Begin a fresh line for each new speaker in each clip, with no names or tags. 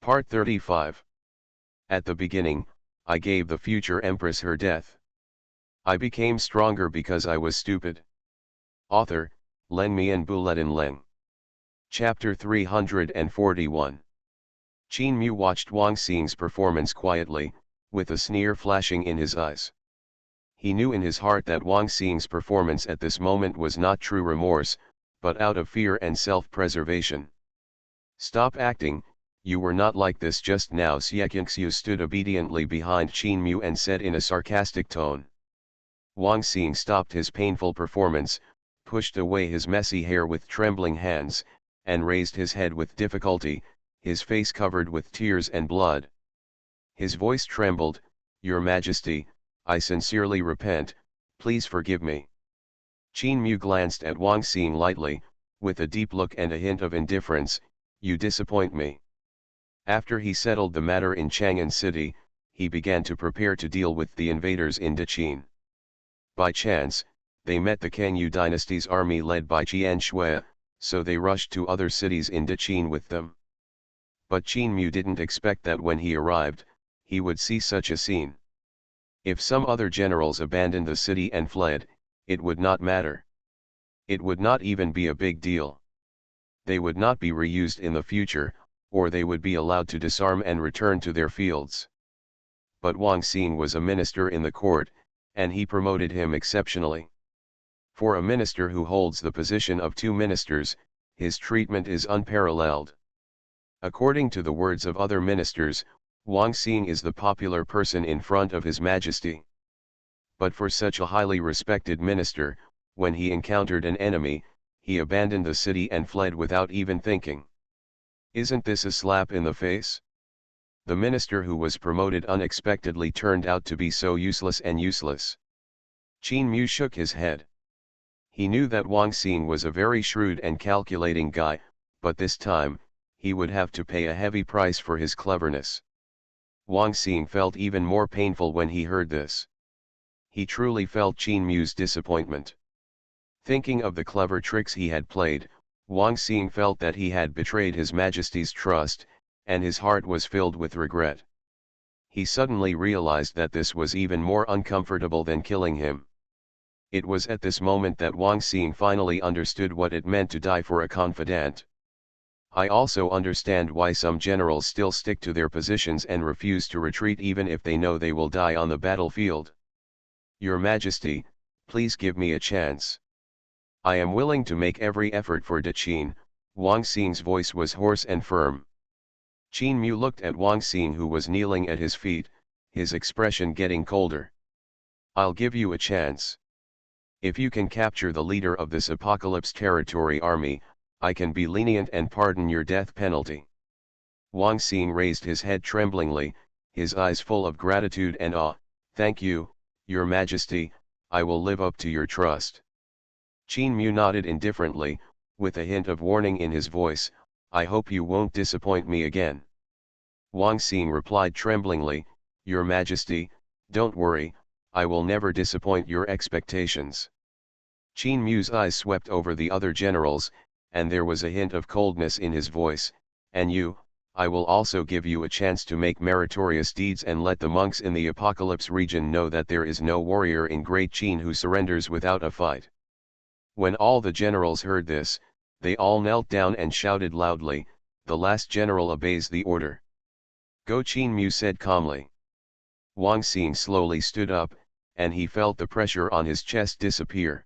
Part 35. At the beginning, I gave the future empress her death. I became stronger because I was stupid. Author, Len Mian Buletin Leng. Chapter 341. Qin Mu watched Wang Xing's performance quietly, with a sneer flashing in his eyes. He knew in his heart that Wang Xing's performance at this moment was not true remorse, but out of fear and self-preservation. "Stop acting, you were not like this just now." Xiaqianxiu stood obediently behind Qin Mu and said in a sarcastic tone. Wang Xing stopped his painful performance, pushed away his messy hair with trembling hands, and raised his head with difficulty, his face covered with tears and blood. His voice trembled, "Your Majesty, I sincerely repent, please forgive me." Qin Mu glanced at Wang Xing lightly, with a deep look and a hint of indifference. "You disappoint me." After he settled the matter in Chang'an City, he began to prepare to deal with the invaders in Deqin. By chance, they met the Kangyu dynasty's army led by Qian Shui, so they rushed to other cities in Deqin with them. But Qin Mu didn't expect that when he arrived, he would see such a scene. If some other generals abandoned the city and fled, it would not matter. It would not even be a big deal. They would not be reused in the future, or they would be allowed to disarm and return to their fields. But Wang Xing was a minister in the court, and he promoted him exceptionally. For a minister who holds the position of two ministers, his treatment is unparalleled. According to the words of other ministers, Wang Xing is the popular person in front of His Majesty. But for such a highly respected minister, when he encountered an enemy, he abandoned the city and fled without even thinking. Isn't this a slap in the face? The minister who was promoted unexpectedly turned out to be so useless and useless. Qin Mu shook his head. He knew that Wang Xing was a very shrewd and calculating guy, but this time, he would have to pay a heavy price for his cleverness. Wang Xing felt even more painful when he heard this. He truly felt Qin Mu's disappointment. Thinking of the clever tricks he had played, Wang Xing felt that he had betrayed His Majesty's trust, and his heart was filled with regret. He suddenly realized that this was even more uncomfortable than killing him. It was at this moment that Wang Xing finally understood what it meant to die for a confidant. I also understand why some generals still stick to their positions and refuse to retreat even if they know they will die on the battlefield. Your Majesty, please give me a chance. I am willing to make every effort for Deqin. Wang Xing's voice was hoarse and firm. Qin Mu looked at Wang Xing, who was kneeling at his feet, his expression getting colder. I'll give you a chance. If you can capture the leader of this Apocalypse Territory army, I can be lenient and pardon your death penalty. Wang Xing raised his head tremblingly, his eyes full of gratitude and awe. Thank you, Your Majesty, I will live up to your trust. Qin Mu nodded indifferently, with a hint of warning in his voice. I hope you won't disappoint me again. Wang Xing replied tremblingly, Your Majesty, don't worry, I will never disappoint your expectations. Qin Mu's eyes swept over the other generals, and there was a hint of coldness in his voice. And you, I will also give you a chance to make meritorious deeds and let the monks in the Apocalypse region know that there is no warrior in Great Qin who surrenders without a fight. When all the generals heard this, they all knelt down and shouted loudly, The last general obeys the order. Go, Qin Mu said calmly. Wang Xing slowly stood up, and he felt the pressure on his chest disappear.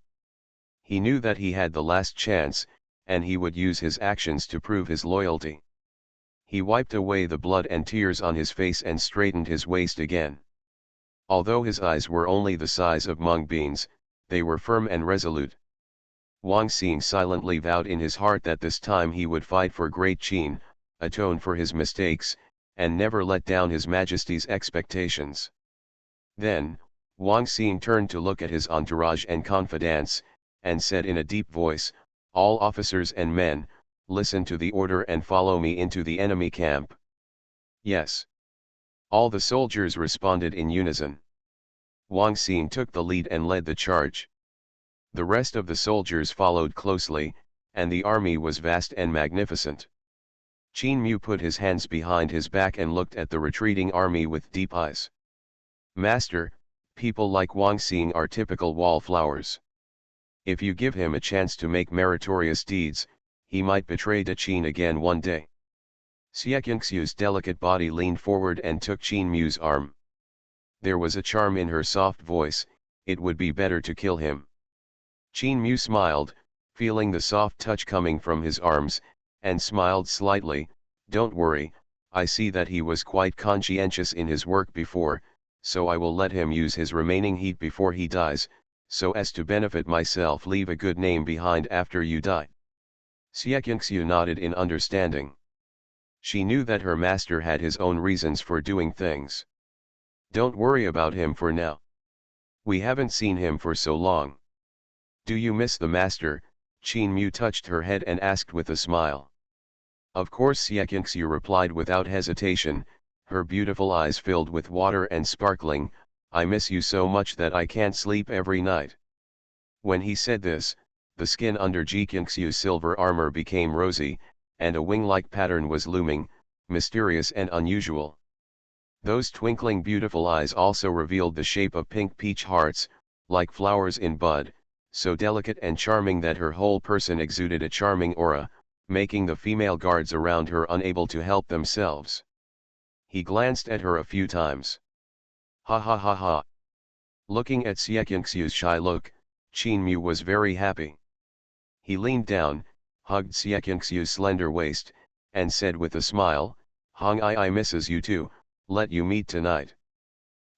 He knew that he had the last chance, and he would use his actions to prove his loyalty. He wiped away the blood and tears on his face and straightened his waist again. Although his eyes were only the size of mung beans, they were firm and resolute. Wang Xing silently vowed in his heart that this time he would fight for Great Qin, atone for his mistakes, and never let down His Majesty's expectations. Then, Wang Xing turned to look at his entourage and confidants, and said in a deep voice, All officers and men, listen to the order and follow me into the enemy camp. Yes. All the soldiers responded in unison. Wang Xing took the lead and led the charge. The rest of the soldiers followed closely, and the army was vast and magnificent. Qin Mu put his hands behind his back and looked at the retreating army with deep eyes. Master, people like Wang Xing are typical wallflowers. If you give him a chance to make meritorious deeds, he might betray Da Qin again one day. Xiaqiangxiu's delicate body leaned forward and took Qin Mu's arm. There was a charm in her soft voice, it would be better to kill him. Qin Mu smiled, feeling the soft touch coming from his arms, and smiled slightly. Don't worry, I see that he was quite conscientious in his work before, so I will let him use his remaining heat before he dies, so as to benefit myself, leave a good name behind after you die. Xiaqiangxiu nodded in understanding. She knew that her master had his own reasons for doing things. Don't worry about him for now. We haven't seen him for so long. Do you miss the master? Qin Mu touched her head and asked with a smile. Of course, Xiaqiangxiu replied without hesitation, her beautiful eyes filled with water and sparkling. I miss you so much that I can't sleep every night. When he said this, the skin under Xiaqiangxiu's silver armor became rosy, and a wing-like pattern was looming, mysterious and unusual. Those twinkling beautiful eyes also revealed the shape of pink peach hearts, like flowers in bud, so delicate and charming that her whole person exuded a charming aura, making the female guards around her unable to help themselves. He glanced at her a few times. Ha ha ha ha. Looking at Xiaqiangxiu's shy look, Qin Mu was very happy. He leaned down, hugged Xiaqiangxiu's slender waist, and said with a smile, Hong I misses you too, let you meet tonight.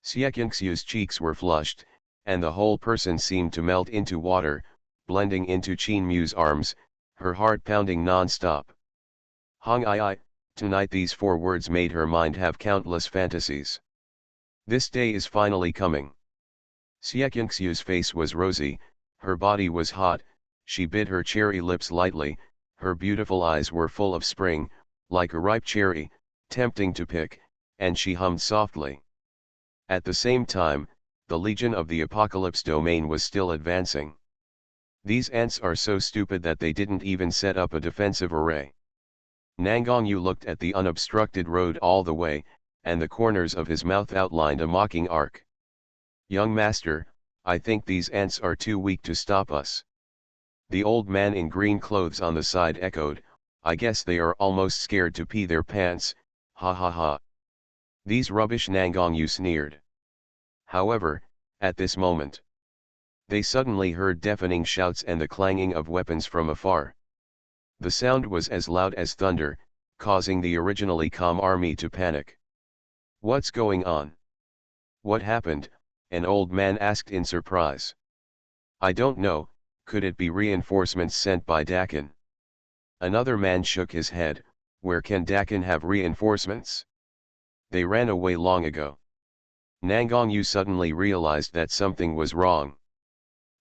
Xiaqiangxiu's cheeks were flushed, and the whole person seemed to melt into water, blending into Qin Mu's arms, her heart pounding non-stop. Hong I, tonight. These 4 words made her mind have countless fantasies. This day is finally coming. Xiaqiangxiu's face was rosy, her body was hot, she bit her cherry lips lightly, her beautiful eyes were full of spring, like a ripe cherry, tempting to pick, and she hummed softly. At the same time, the Legion of the Apocalypse domain was still advancing. These ants are so stupid that they didn't even set up a defensive array. Nangongyu looked at the unobstructed road all the way, and the corners of his mouth outlined a mocking arc. Young master, I think these ants are too weak to stop us. The old man in green clothes on the side echoed, I guess they are almost scared to pee their pants, ha ha ha. These rubbish, Nangongyu sneered. However, at this moment, they suddenly heard deafening shouts and the clanging of weapons from afar. The sound was as loud as thunder, causing the originally calm army to panic. What's going on? What happened? An old man asked in surprise. I don't know, could it be reinforcements sent by Dakin? Another man shook his head, where can Dakin have reinforcements? They ran away long ago. Nangongyu suddenly realized that something was wrong.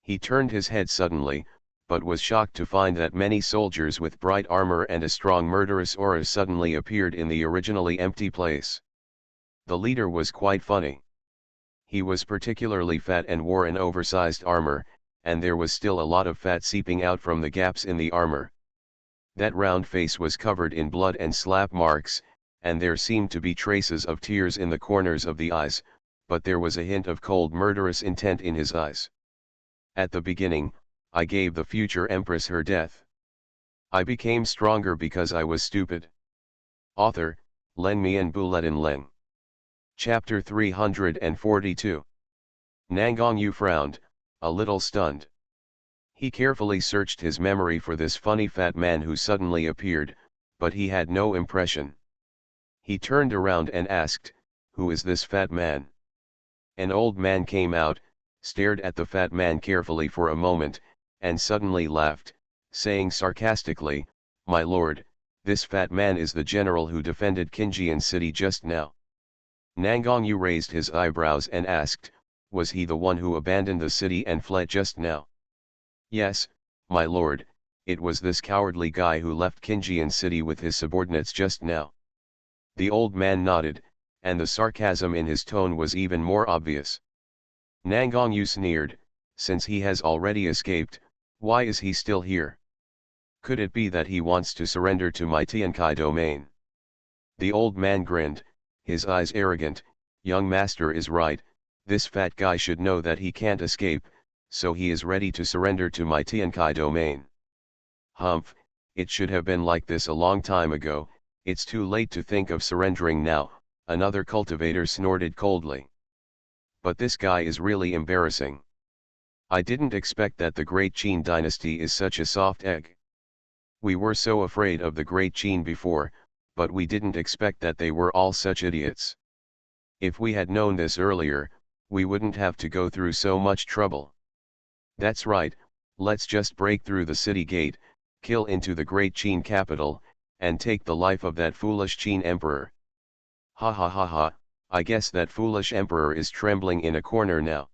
He turned his head suddenly, but was shocked to find that many soldiers with bright armor and a strong murderous aura suddenly appeared in the originally empty place. The leader was quite funny. He was particularly fat and wore an oversized armor, and there was still a lot of fat seeping out from the gaps in the armor. That round face was covered in blood and slap marks, and there seemed to be traces of tears in the corners of the eyes, but there was a hint of cold murderous intent in his eyes. At the beginning, I gave the future empress her death. I became stronger because I was stupid. Author, Len Mian Buletin Leng. Chapter 342. Nangongyu frowned, a little stunned. He carefully searched his memory for this funny fat man who suddenly appeared, but he had no impression. He turned around and asked, Who is this fat man? An old man came out, stared at the fat man carefully for a moment, and suddenly laughed, saying sarcastically, My lord, this fat man is the general who defended Qinjian city just now. Nangongyu raised his eyebrows and asked, Was he the one who abandoned the city and fled just now? Yes, my lord, it was this cowardly guy who left Qinjian city with his subordinates just now. The old man nodded, and the sarcasm in his tone was even more obvious. Nangongyu sneered, Since he has already escaped, why is he still here? Could it be that he wants to surrender to my Tiankai domain? The old man grinned, his eyes arrogant. Young master is right, this fat guy should know that he can't escape, so he is ready to surrender to my Tiankai domain. Humph, it should have been like this a long time ago, it's too late to think of surrendering now, another cultivator snorted coldly. But this guy is really embarrassing. I didn't expect that the Great Qin dynasty is such a soft egg. We were so afraid of the Great Qin before, but we didn't expect that they were all such idiots. If we had known this earlier, we wouldn't have to go through so much trouble. That's right, let's just break through the city gate, kill into the Great Qin capital, and take the life of that foolish Qin emperor. Ha ha ha ha, I guess that foolish emperor is trembling in a corner now.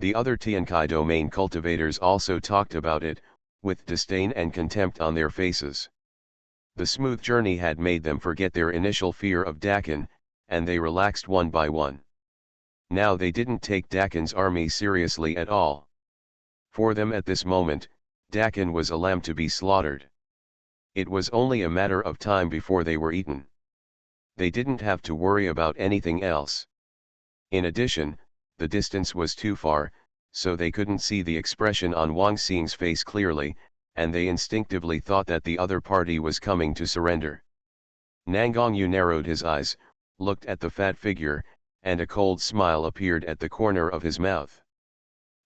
The other Tiankai domain cultivators also talked about it, with disdain and contempt on their faces. The smooth journey had made them forget their initial fear of Dakin, and they relaxed one by one. Now they didn't take Dakin's army seriously at all. For them at this moment, Dakin was a lamb to be slaughtered. It was only a matter of time before they were eaten. They didn't have to worry about anything else. In addition, the distance was too far, so they couldn't see the expression on Wang Xing's face clearly, and they instinctively thought that the other party was coming to surrender. Nangongyu narrowed his eyes, looked at the fat figure, and a cold smile appeared at the corner of his mouth.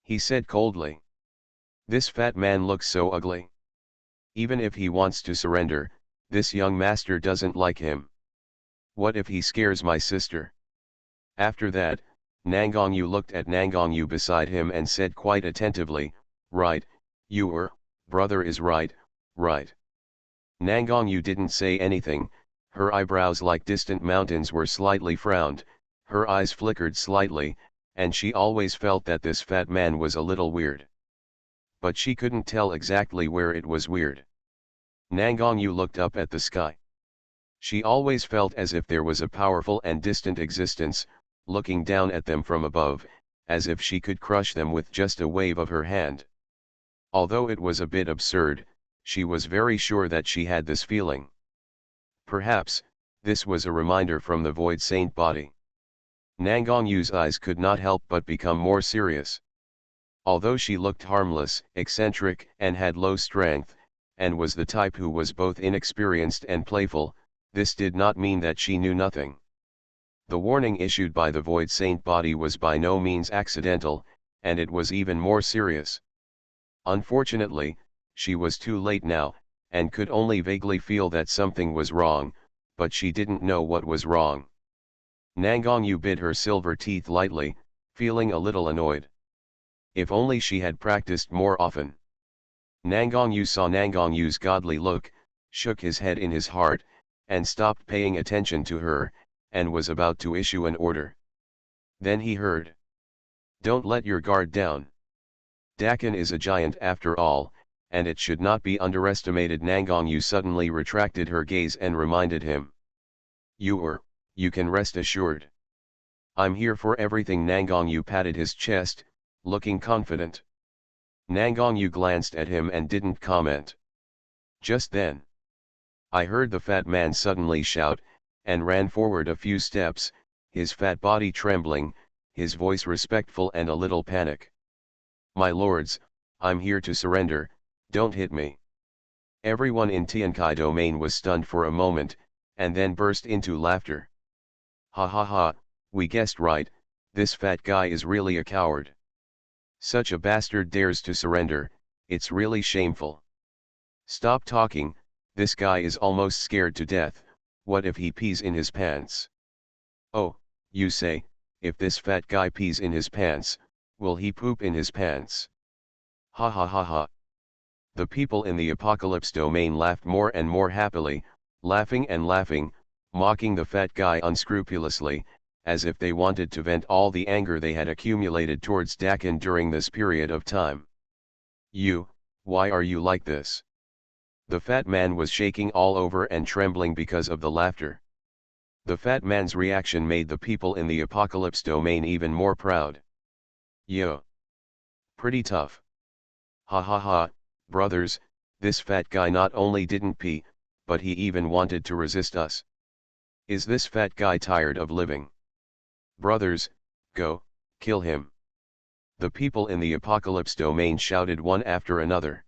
He said coldly, "This fat man looks so ugly. Even if he wants to surrender, this young master doesn't like him. What if he scares my sister?" After that, Nangongyu looked at Nangongyu beside him and said quite attentively, "Right, your brother is right, right." Nangongyu didn't say anything, her eyebrows like distant mountains were slightly frowned, her eyes flickered slightly, and she always felt that this fat man was a little weird. But she couldn't tell exactly where it was weird. Nangongyu looked up at the sky. She always felt as if there was a powerful and distant existence, looking down at them from above, as if she could crush them with just a wave of her hand. Although it was a bit absurd, she was very sure that she had this feeling. Perhaps, this was a reminder from the Void Saint body. Nangongyu's eyes could not help but become more serious. Although she looked harmless, eccentric, and had low strength, and was the type who was both inexperienced and playful, this did not mean that she knew nothing. The warning issued by the Void Saint body was by no means accidental, and it was even more serious. Unfortunately, she was too late now, and could only vaguely feel that something was wrong, but she didn't know what was wrong. Nangongyu bit her silver teeth lightly, feeling a little annoyed. If only she had practiced more often. Nangongyu saw Nangongyu's godly look, shook his head in his heart, and stopped paying attention to her, and was about to issue an order. Then he heard, "Don't let your guard down. Dakin is a giant after all, and it should not be underestimated." Nangongyu suddenly retracted her gaze and reminded him, You can rest assured. I'm here for everything." Nangongyu patted his chest, looking confident. Nangongyu glanced at him and didn't comment. Just then, I heard the fat man suddenly shout, and ran forward a few steps, his fat body trembling, his voice respectful and a little panic. "My lords, I'm here to surrender, don't hit me." Everyone in Tiankai domain was stunned for a moment, and then burst into laughter. "Ha ha ha, we guessed right, this fat guy is really a coward. Such a bastard dares to surrender, it's really shameful. Stop talking, this guy is almost scared to death, what if he pees in his pants?" "Oh, you say, if this fat guy pees in his pants, will he poop in his pants?" Ha ha ha ha. The people in the apocalypse domain laughed more and more happily, laughing and laughing, mocking the fat guy unscrupulously, as if they wanted to vent all the anger they had accumulated towards Dakin during this period of time. Why are you like this?" The fat man was shaking all over and trembling because of the laughter. The fat man's reaction made the people in the apocalypse domain even more proud. "Yo. Pretty tough. Ha ha ha, brothers, This fat guy not only didn't pee, but he even wanted to resist us. Is this fat guy tired of living? Brothers, go, kill him. The people in the apocalypse domain shouted one after another.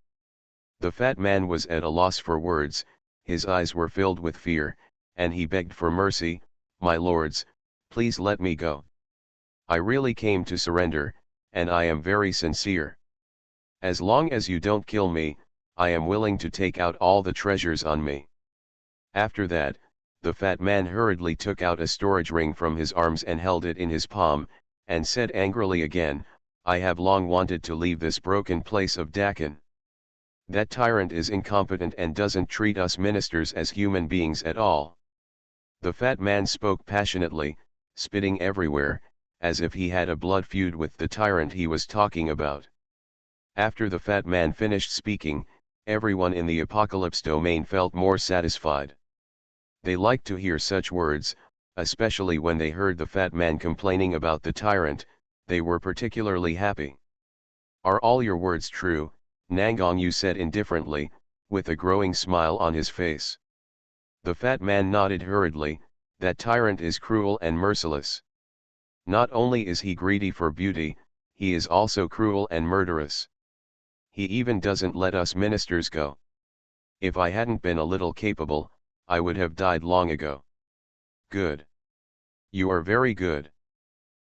The fat man was at a loss for words, his eyes were filled with fear, and he begged for mercy. My lords, please let me go. I really came to surrender, and I am very sincere. As long as you don't kill me, I am willing to take out all the treasures on me. After that, the fat man hurriedly took out a storage ring from his arms and held it in his palm, and said angrily again, I have long wanted to leave this broken place of Dakin. That tyrant is incompetent and doesn't treat us ministers as human beings at all. The fat man spoke passionately, spitting everywhere, as if he had a blood feud with the tyrant he was talking about. After the fat man finished speaking, everyone in the apocalypse domain felt more satisfied. They liked to hear such words, especially when they heard the fat man complaining about the tyrant. They were particularly happy. Are all your words true? Nangongyu said indifferently, with a growing smile on his face. The fat man nodded hurriedly. That tyrant is cruel and merciless. Not only is he greedy for beauty, he is also cruel and murderous. He even doesn't let us ministers go. If I hadn't been a little capable, I would have died long ago. Good. You are very good.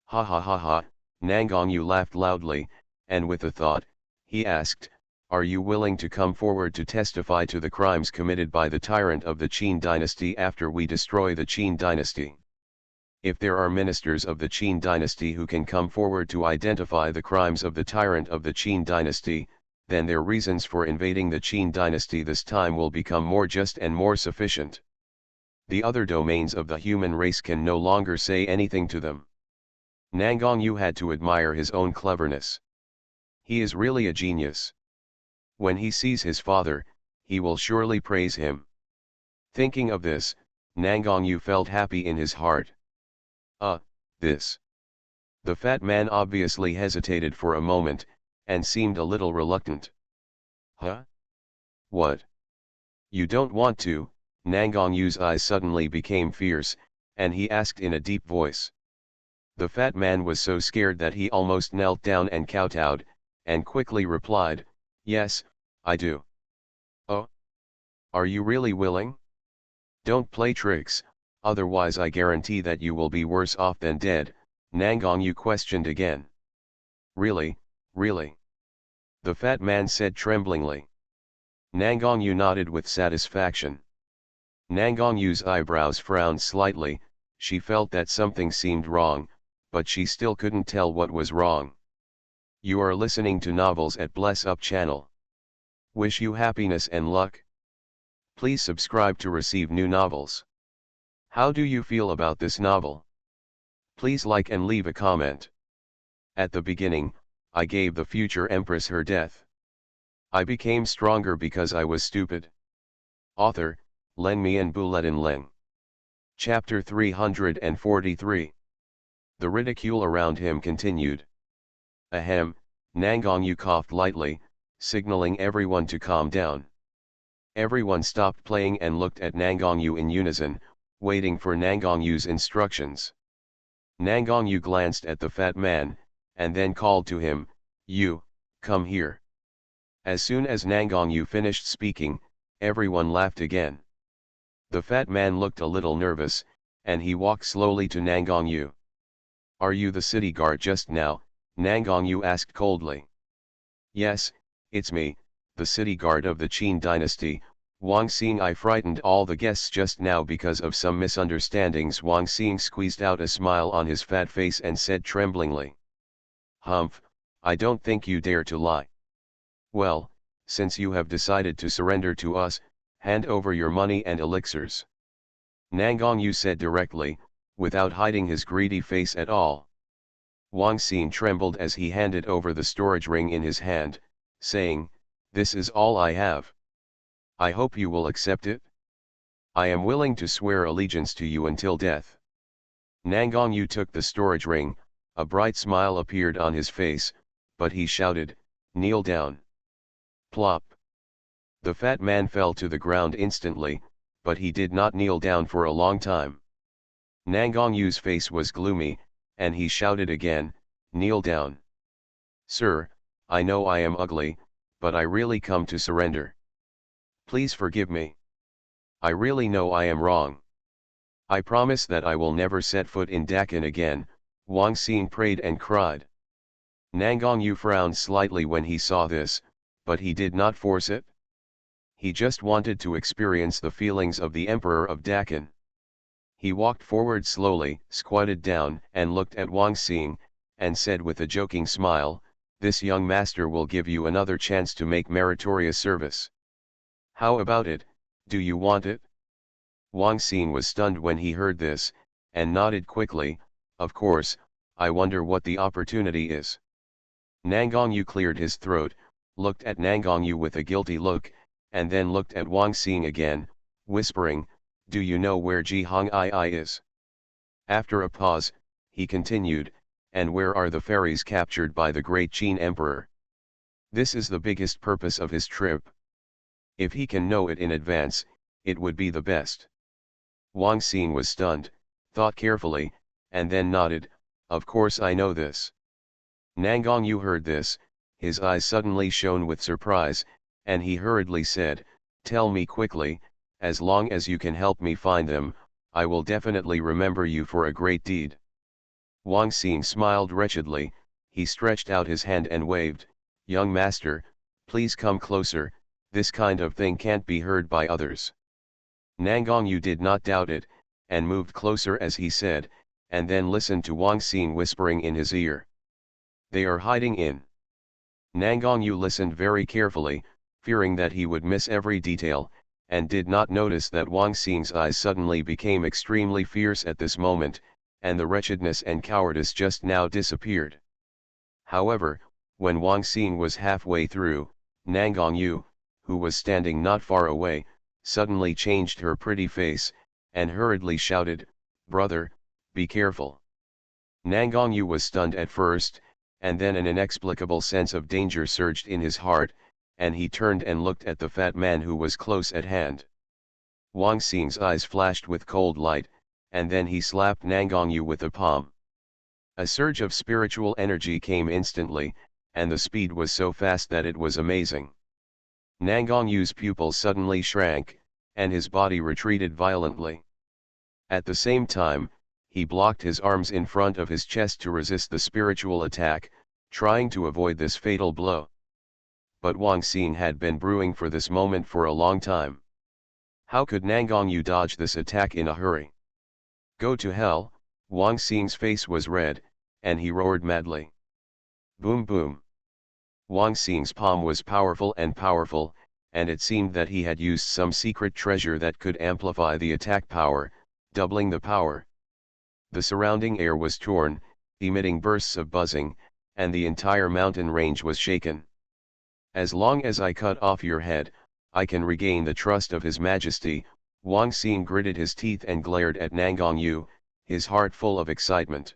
Ha ha ha ha. Nangongyu laughed loudly, and with a thought, he asked, are you willing to come forward to testify to the crimes committed by the tyrant of the Qin dynasty after we destroy the Qin dynasty? If there are ministers of the Qin dynasty who can come forward to identify the crimes of the tyrant of the Qin dynasty, then their reasons for invading the Qin dynasty this time will become more just and more sufficient. The other domains of the human race can no longer say anything to them. Nangongyu had to admire his own cleverness. He is really a genius. When he sees his father, he will surely praise him. Thinking of this, Nangongyu felt happy in his heart. This. The fat man obviously hesitated for a moment, and seemed a little reluctant. Huh? What? You don't want to? Nangongyu's eyes suddenly became fierce, and he asked in a deep voice. The fat man was so scared that he almost knelt down and kowtowed, and quickly replied, yes, I do. Oh? Are you really willing? Don't play tricks, otherwise I guarantee that you will be worse off than dead, Nangongyu questioned again. Really, really? The fat man said tremblingly. Nangongyu nodded with satisfaction. Nangongyu's eyebrows frowned slightly. She felt that something seemed wrong, but she still couldn't tell what was wrong. You are listening to Novels at Bless Up channel. Wish you happiness and luck. Please subscribe to receive new novels. How do you feel about this novel? Please like and leave a comment. At the beginning, I gave the future empress her death. I became stronger because I was stupid. Author, Len Mian Buletin Leng. Chapter 343. The ridicule around him continued. Ahem, Nangongyu coughed lightly, signaling everyone to calm down. Everyone stopped playing and looked at Nangongyu in unison, waiting for Nangongyu's instructions. Nangongyu glanced at the fat man, and then called to him, you, come here. As soon as Nangongyu finished speaking, everyone laughed again. The fat man looked a little nervous, and he walked slowly to Nangongyu. Are you the city guard just now? Nangongyu asked coldly. Yes, it's me, the city guard of the Qin dynasty, Wang Xing. I frightened all the guests just now because of some misunderstandings. Wang Xing squeezed out a smile on his fat face and said tremblingly. Humph, I don't think you dare to lie. Well, since you have decided to surrender to us, hand over your money and elixirs. Nangongyu said directly, without hiding his greedy face at all. Wang Xing trembled as he handed over the storage ring in his hand, saying, this is all I have. I hope you will accept it. I am willing to swear allegiance to you until death. Nangongyu took the storage ring, a bright smile appeared on his face, but he shouted, kneel down. Plop. The fat man fell to the ground instantly, but he did not kneel down for a long time. Nangongyu's face was gloomy, and he shouted again, "Kneel down. Sir, I know I am ugly, but I really come to surrender. Please forgive me. I really know I am wrong. I promise that I will never set foot in Dakan again," Wang Xing prayed and cried. Nangongyu frowned slightly when he saw this, but he did not force it. He just wanted to experience the feelings of the Emperor of Dakan. He walked forward slowly, squatted down, and looked at Wang Xing, and said with a joking smile, "This young master will give you another chance to make meritorious service. How about it, do you want it?" Wang Xing was stunned when he heard this, and nodded quickly, "Of course, I wonder what the opportunity is." Nangongyu cleared his throat, looked at Nangongyu with a guilty look, and then looked at Wang Xing again, whispering, "Do you know where Zhihongii is?" After a pause, he continued, "And where are the ferries captured by the great Qin Emperor? This is the biggest purpose of his trip. If he can know it in advance, it would be the best." Wang Xing was stunned, thought carefully, and then nodded, "Of course I know this." Nangongyu heard this, his eyes suddenly shone with surprise, and he hurriedly said, "Tell me quickly, as long as you can help me find them, I will definitely remember you for a great deed." Wang Xing smiled wretchedly, he stretched out his hand and waved, "Young master, please come closer, this kind of thing can't be heard by others." Nangongyu did not doubt it, and moved closer as he said, and then listened to Wang Xing whispering in his ear. "They are hiding in." Nangongyu listened very carefully, fearing that he would miss every detail, and did not notice that Wang Xing's eyes suddenly became extremely fierce at this moment, and the wretchedness and cowardice just now disappeared. However, when Wang Xing was halfway through, Nangongyu, who was standing not far away, suddenly changed her pretty face, and hurriedly shouted, "Brother, be careful." Nangongyu was stunned at first, and then an inexplicable sense of danger surged in his heart, and he turned and looked at the fat man who was close at hand. Wang Xing's eyes flashed with cold light, and then he slapped Nangongyu with a palm. A surge of spiritual energy came instantly, and the speed was so fast that it was amazing. Nangongyu's pupils suddenly shrank, and his body retreated violently. At the same time, he blocked his arms in front of his chest to resist the spiritual attack, trying to avoid this fatal blow. But Wang Xing had been brewing for this moment for a long time. How could Nangongyu dodge this attack in a hurry? "Go to hell!" Wang Xing's face was red, and he roared madly. Boom boom! Wang Xing's palm was powerful, and it seemed that he had used some secret treasure that could amplify the attack power, doubling the power. The surrounding air was torn, emitting bursts of buzzing, and the entire mountain range was shaken. "As long as I cut off your head, I can regain the trust of His Majesty," Wang Xing gritted his teeth and glared at Nangongyu, his heart full of excitement.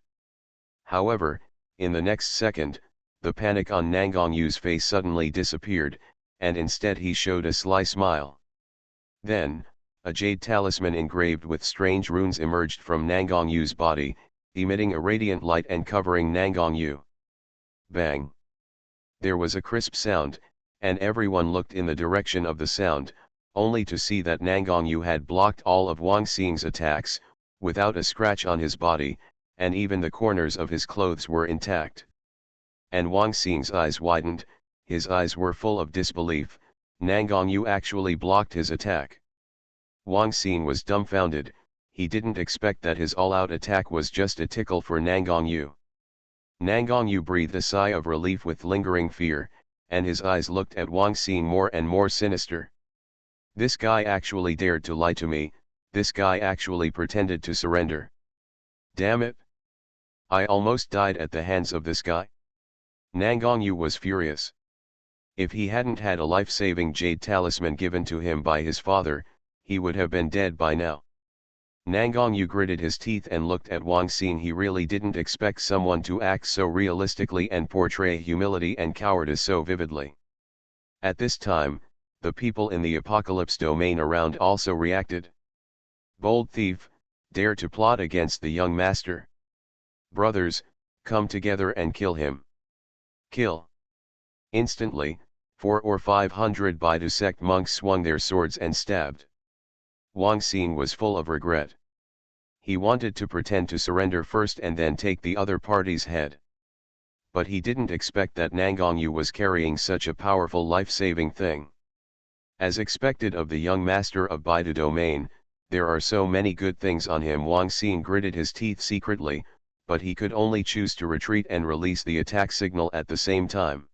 However, in the next second, the panic on Nangongyu's face suddenly disappeared, and instead he showed a sly smile. Then, a jade talisman engraved with strange runes emerged from Nangongyu's body, emitting a radiant light and covering Nangongyu. Bang! There was a crisp sound, and everyone looked in the direction of the sound, only to see that Nangongyu had blocked all of Wang Xing's attacks, without a scratch on his body, and even the corners of his clothes were intact. And Wang Xing's eyes widened, his eyes were full of disbelief. Nangongyu actually blocked his attack. Wang Xing was dumbfounded, he didn't expect that his all-out attack was just a tickle for Nangongyu. Nangongyu breathed a sigh of relief with lingering fear, and his eyes looked at Wang Xing more and more sinister. This guy actually dared to lie to me, this guy actually pretended to surrender. Damn it! I almost died at the hands of this guy. Nangongyu was furious. If he hadn't had a life-saving jade talisman given to him by his father, he would have been dead by now. Nangongyu gritted his teeth and looked at Wang Xing. He really didn't expect someone to act so realistically and portray humility and cowardice so vividly. At this time, the people in the apocalypse domain around also reacted. Bold thief, dare to plot against the young master. Brothers, come together and kill him. Kill. Instantly, 400 or 500 Baidu sect monks swung their swords and stabbed. Wang Xin was full of regret. He wanted to pretend to surrender first and then take the other party's head. But he didn't expect that Nangongyu was carrying such a powerful life-saving thing. As expected of the young master of Baidu domain, there are so many good things on him. Wang Xin gritted his teeth secretly, but he could only choose to retreat and release the attack signal at the same time.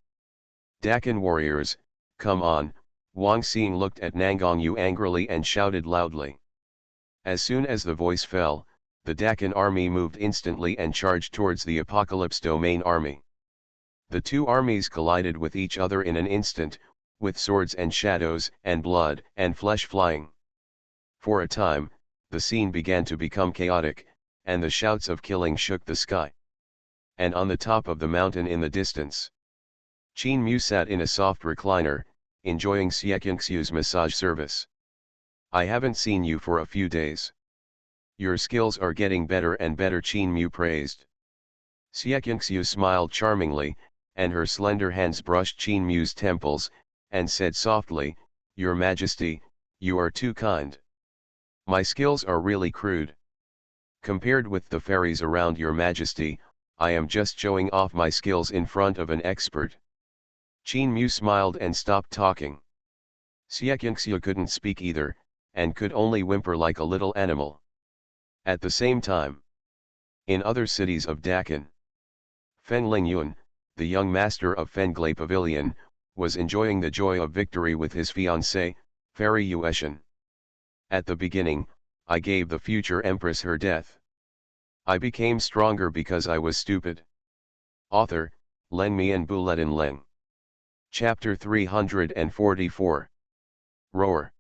Dakin warriors, come on, Wang Xin looked at Nangongyu angrily and shouted loudly. As soon as the voice fell, the Dakin army moved instantly and charged towards the Apocalypse Domain army. The two armies collided with each other in an instant, with swords and shadows and blood and flesh flying. For a time, the scene began to become chaotic, and the shouts of killing shook the sky. And on the top of the mountain in the distance, Qin Mu sat in a soft recliner, enjoying Xuanhuan's massage service. I haven't seen you for a few days. Your skills are getting better and better, Qin Mu praised. Xuanhu smiled charmingly, and her slender hands brushed Qin Mu's temples, and said softly, Your Majesty, you are too kind. My skills are really crude. Compared with the fairies around Your Majesty, I am just showing off my skills in front of an expert. Qin Mu smiled and stopped talking. Xuanhu couldn't speak either, and could only whimper like a little animal. At the same time, in other cities of Dakin, Fen Lingyuan, the young master of Fenglai Pavilion, was enjoying the joy of victory with his fiancée, Fairy Yueshan. At the beginning, I gave the future empress her death. I became stronger because I was stupid. Author, Leng Mi and Buletin Leng. Chapter 344. Roar.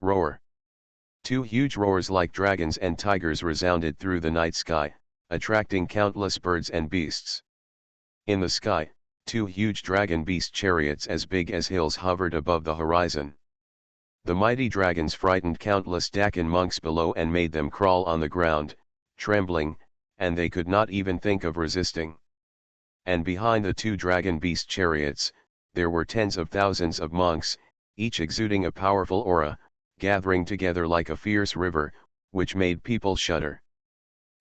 Roar. Two huge roars like dragons and tigers resounded through the night sky, attracting countless birds and beasts. In the sky, two huge dragon beast chariots as big as hills hovered above the horizon. The mighty dragons frightened countless Dakin monks below and made them crawl on the ground, trembling, and they could not even think of resisting. And behind the two dragon beast chariots, there were tens of thousands of monks, each exuding a powerful aura, gathering together like a fierce river, which made people shudder.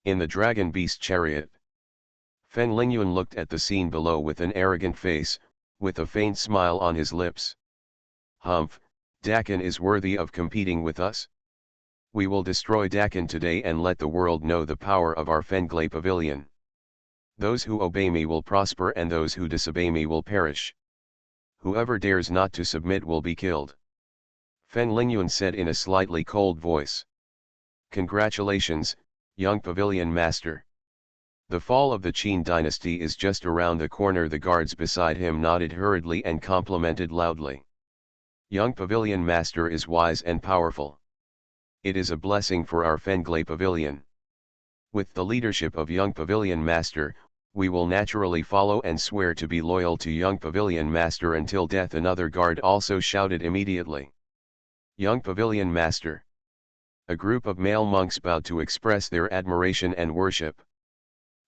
In the dragon beast chariot, Fen Lingyuan looked at the scene below with an arrogant face, with a faint smile on his lips. Humph, Dakin is worthy of competing with us. We will destroy Dakin today and let the world know the power of our Fenglai Pavilion. Those who obey me will prosper and those who disobey me will perish. Whoever dares not to submit will be killed. Fen Lingyuan said in a slightly cold voice. Congratulations, young pavilion master. The fall of the Qin dynasty is just around the corner. The guards beside him nodded hurriedly and complimented loudly. Young pavilion master is wise and powerful. It is a blessing for our Fenglai pavilion. With the leadership of young pavilion master, we will naturally follow and swear to be loyal to young pavilion master until death. Another guard also shouted immediately. Young pavilion master. A group of male monks bowed to express their admiration and worship.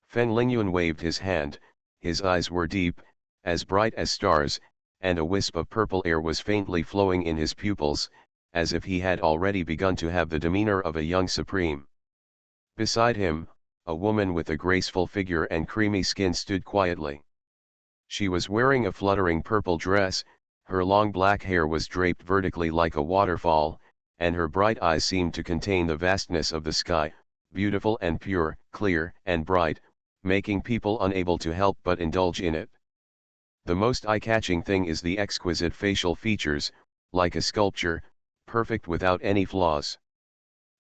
Fen Lingyuan waved his hand, his eyes were deep, as bright as stars, and a wisp of purple air was faintly flowing in his pupils, as if he had already begun to have the demeanor of a young supreme. Beside him, a woman with a graceful figure and creamy skin stood quietly. She was wearing a fluttering purple dress, her long black hair was draped vertically like a waterfall, and her bright eyes seemed to contain the vastness of the sky, beautiful and pure, clear and bright, making people unable to help but indulge in it. The most eye-catching thing is the exquisite facial features, like a sculpture, perfect without any flaws.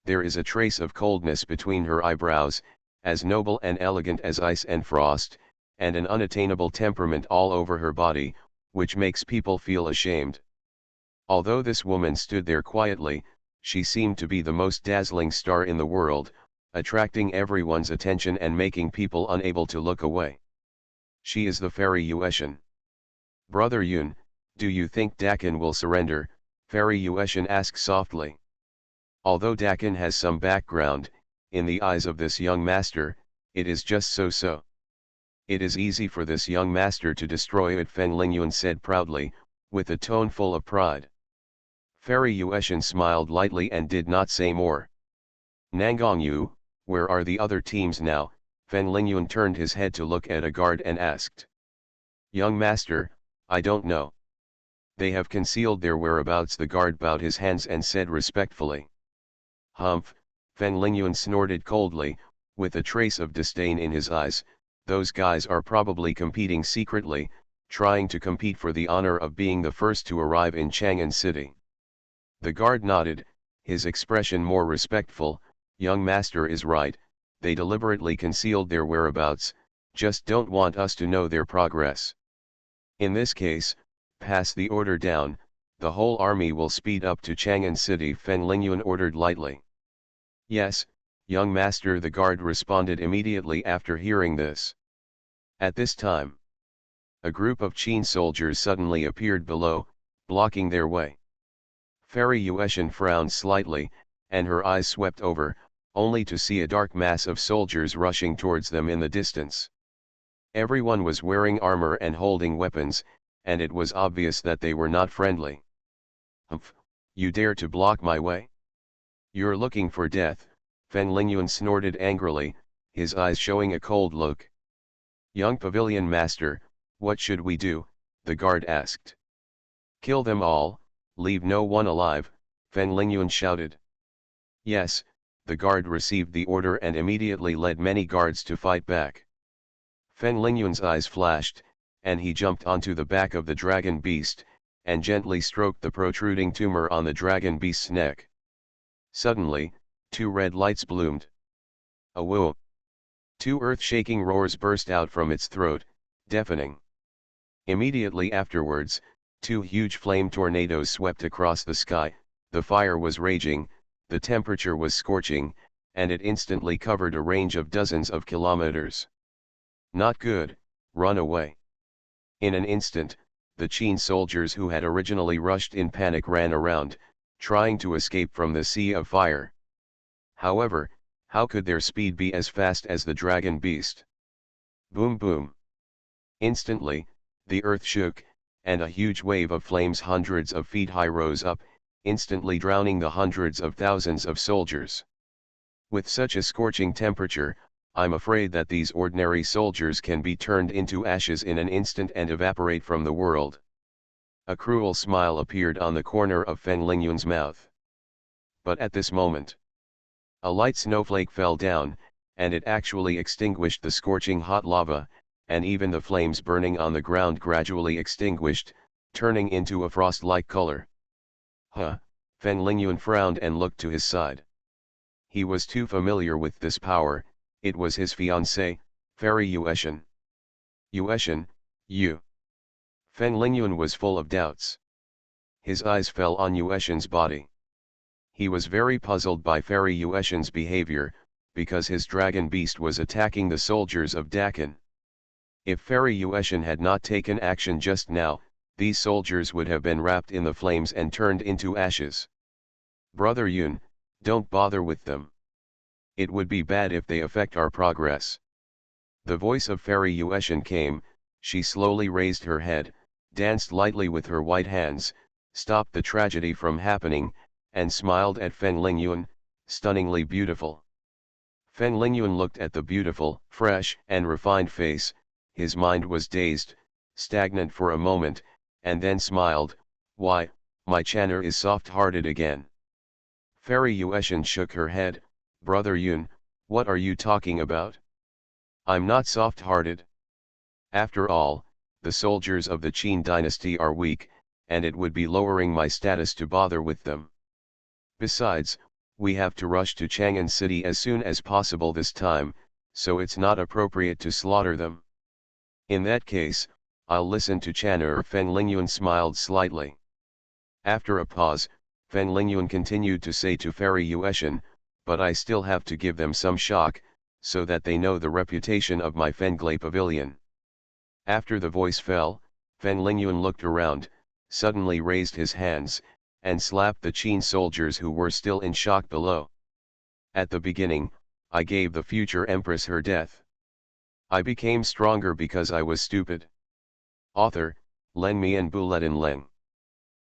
There is a trace of coldness between her eyebrows, as noble and elegant as ice and frost, and an unattainable temperament all over her body, which makes people feel ashamed. Although this woman stood there quietly, she seemed to be the most dazzling star in the world, attracting everyone's attention and making people unable to look away. She is the Fairy Yueshan. Brother Yun, do you think Dakin will surrender? Fairy Yuetian asked softly. Although Dakin has some background, in the eyes of this young master, it is just so-so. It is easy for this young master to destroy it, Fen Lingyuan said proudly, with a tone full of pride. Fairy Yuetian smiled lightly and did not say more. Nangongyu, where are the other teams now? Fen Lingyuan turned his head to look at a guard and asked. Young master, I don't know. They have concealed their whereabouts. The guard bowed his hands and said respectfully. Humph, Fen Lingyuan snorted coldly, with a trace of disdain in his eyes. Those guys are probably competing secretly, trying to compete for the honor of being the first to arrive in Chang'an City. The guard nodded, his expression more respectful. Young master is right, they deliberately concealed their whereabouts, just don't want us to know their progress. In this case, pass the order down, the whole army will speed up to Chang'an City, Fen Lingyuan ordered lightly. Yes, young master, the guard responded immediately after hearing this. At this time, a group of Qin soldiers suddenly appeared below, blocking their way. Fairy Yuetian frowned slightly, and her eyes swept over, only to see a dark mass of soldiers rushing towards them in the distance. Everyone was wearing armor and holding weapons, and it was obvious that they were not friendly. Humph, you dare to block my way? You're looking for death, Fen Lingyuan snorted angrily, his eyes showing a cold look. Young pavilion master, what should we do? The guard asked. Kill them all, leave no one alive, Fen Lingyuan shouted. Yes, the guard received the order and immediately led many guards to fight back. Fen Lingyuan's eyes flashed, and he jumped onto the back of the dragon beast, and gently stroked the protruding tumor on the dragon beast's neck. Suddenly, two red lights bloomed. A whoa! Two earth-shaking roars burst out from its throat, deafening. Immediately afterwards, two huge flame tornadoes swept across the sky. The fire was raging, the temperature was scorching, and it instantly covered a range of dozens of kilometers. Not good, run away. In an instant, the Qin soldiers who had originally rushed in panic ran around, trying to escape from the sea of fire. However, how could their speed be as fast as the dragon beast? Boom boom. Instantly, the earth shook, and a huge wave of flames hundreds of feet high rose up, instantly drowning the hundreds of thousands of soldiers. With such a scorching temperature, I'm afraid that these ordinary soldiers can be turned into ashes in an instant and evaporate from the world. A cruel smile appeared on the corner of Fen Lingyuan's mouth. But at this moment, a light snowflake fell down, and it actually extinguished the scorching hot lava, and even the flames burning on the ground gradually extinguished, turning into a frost-like color. Huh, Fen Lingyuan frowned and looked to his side. He was too familiar with this power, it was his fiancée, Fairy Yuetian. Yuetian, you. Fen Lingyuan was full of doubts. His eyes fell on Yuetian's body. He was very puzzled by Fairy Yuetian's behavior, because his dragon beast was attacking the soldiers of Dakin. If Fairy Yuetian had not taken action just now, these soldiers would have been wrapped in the flames and turned into ashes. Brother Yun, don't bother with them. It would be bad if they affect our progress. The voice of Fairy Yuetian came, she slowly raised her head, danced lightly with her white hands, stopped the tragedy from happening, and smiled at Fen Lingyuan, stunningly beautiful. Fen Lingyuan looked at the beautiful, fresh and refined face, his mind was dazed, stagnant for a moment, and then smiled, why, my Channer is soft-hearted again. Fairy Yuetian shook her head, Brother Yun, what are you talking about? I'm not soft-hearted. After all, the soldiers of the Qin dynasty are weak, and it would be lowering my status to bother with them. Besides, we have to rush to Chang'an City as soon as possible this time, so it's not appropriate to slaughter them. In that case, I'll listen to Channer. Fen Lingyuan smiled slightly. After a pause, Fen Lingyuan continued to say to Fairy Yuetian, but I still have to give them some shock, so that they know the reputation of my Fenglay pavilion. After the voice fell, Fen Lingyuan looked around, suddenly raised his hands, and slapped the Qin soldiers who were still in shock below. At the beginning, I gave the future empress her death. I became stronger because I was stupid. Author, Leng Mi and Buletin Leng.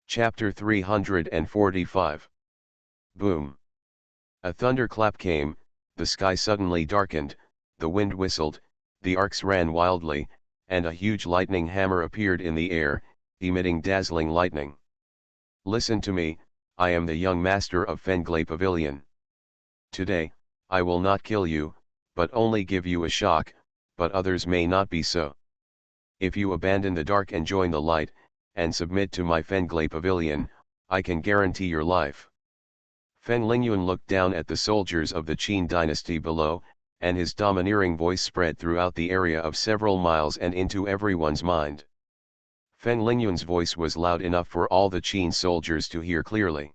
Chapter 345. Boom. A thunderclap came, the sky suddenly darkened, the wind whistled, the arcs ran wildly, and a huge lightning hammer appeared in the air, emitting dazzling lightning. Listen to me, I am the young master of Fenglay Pavilion. Today, I will not kill you, but only give you a shock, but others may not be so. If you abandon the dark and join the light, and submit to my Fenglay Pavilion, I can guarantee your life. Fen Lingyuan looked down at the soldiers of the Qin dynasty below, and his domineering voice spread throughout the area of several miles and into everyone's mind. Fen Lingyuan's voice was loud enough for all the Qin soldiers to hear clearly.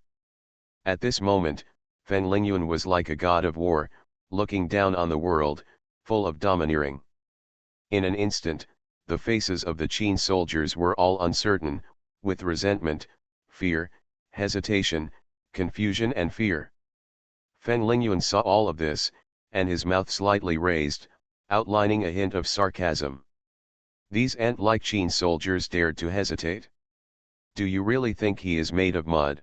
At this moment, Fen Lingyuan was like a god of war, looking down on the world, full of domineering. In an instant, the faces of the Qin soldiers were all uncertain, with resentment, fear, hesitation, confusion and fear. Fen Lingyuan saw all of this, and his mouth slightly raised, outlining a hint of sarcasm. These ant-like Qin soldiers dared to hesitate. Do you really think he is made of mud?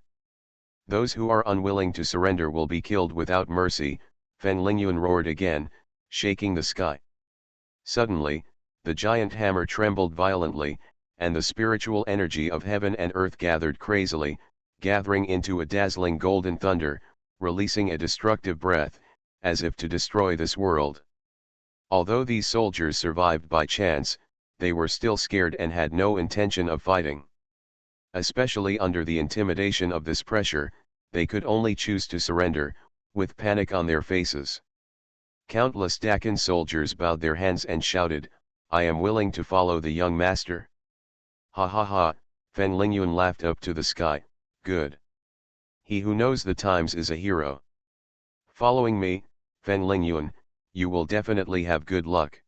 Those who are unwilling to surrender will be killed without mercy, Fen Lingyuan roared again, shaking the sky. Suddenly, the giant hammer trembled violently, and the spiritual energy of heaven and earth gathered crazily, gathering into a dazzling golden thunder, releasing a destructive breath, as if to destroy this world. Although these soldiers survived by chance, they were still scared and had no intention of fighting. Especially under the intimidation of this pressure, they could only choose to surrender, with panic on their faces. Countless Dakin soldiers bowed their heads and shouted, "I am willing to follow the young master." Ha ha ha, Fen Lingyuan laughed up to the sky, good. He who knows the times is a hero. Following me, Fen Lingyuan, you will definitely have good luck.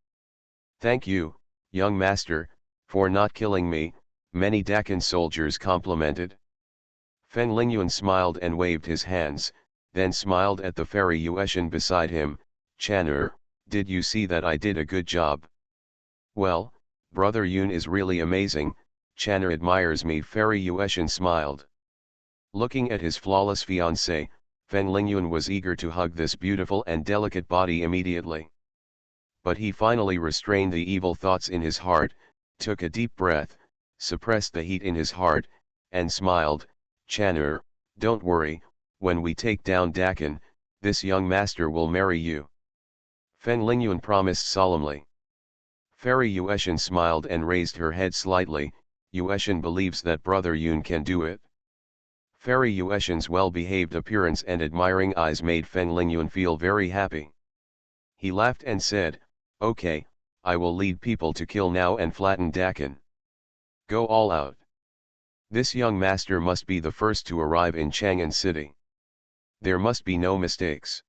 Thank you, young master, for not killing me, many Dakin soldiers complimented. Fen Lingyuan smiled and waved his hands, then smiled at the fairy Yueshan beside him. Chan'er, did you see that I did a good job? Well, brother Yun is really amazing, Chan'er admires me. Fairy Yueshan smiled. Looking at his flawless fiancée, Fen Lingyuan was eager to hug this beautiful and delicate body immediately. But he finally restrained the evil thoughts in his heart, took a deep breath, suppressed the heat in his heart, and smiled. Chan'er, don't worry, when we take down Dakin, this young master will marry you. Fen Lingyuan promised solemnly. Fairy Yueshan smiled and raised her head slightly. Yueshan believes that brother Yun can do it. Fairy Yueshan's well-behaved appearance and admiring eyes made Fen Lingyuan feel very happy. He laughed and said, "Okay, I will lead people to kill now and flatten Dakin. Go all out. This young master must be the first to arrive in Chang'an City. There must be no mistakes."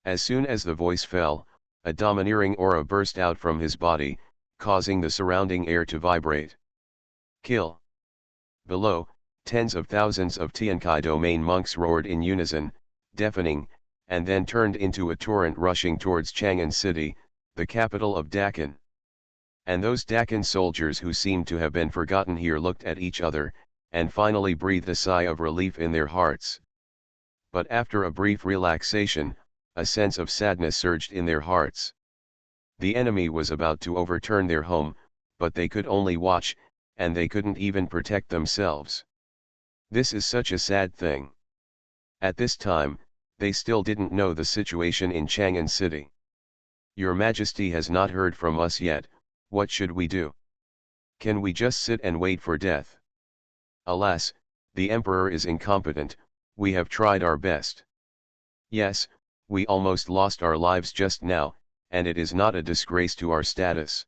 As soon as the voice fell, a domineering aura burst out from his body, causing the surrounding air to vibrate. Kill. Below, tens of thousands of Tiankai domain monks roared in unison, deafening, and then turned into a torrent rushing towards Chang'an City, the capital of Dakin. And those Dakin soldiers who seemed to have been forgotten here looked at each other, and finally breathed a sigh of relief in their hearts. But after a brief relaxation, a sense of sadness surged in their hearts. The enemy was about to overturn their home, but they could only watch, and they couldn't even protect themselves. This is such a sad thing. At this time, they still didn't know the situation in Chang'an City. Your Majesty has not heard from us yet, what should we do? Can we just sit and wait for death? Alas, the Emperor is incompetent, we have tried our best. Yes, we almost lost our lives just now, and it is not a disgrace to our status.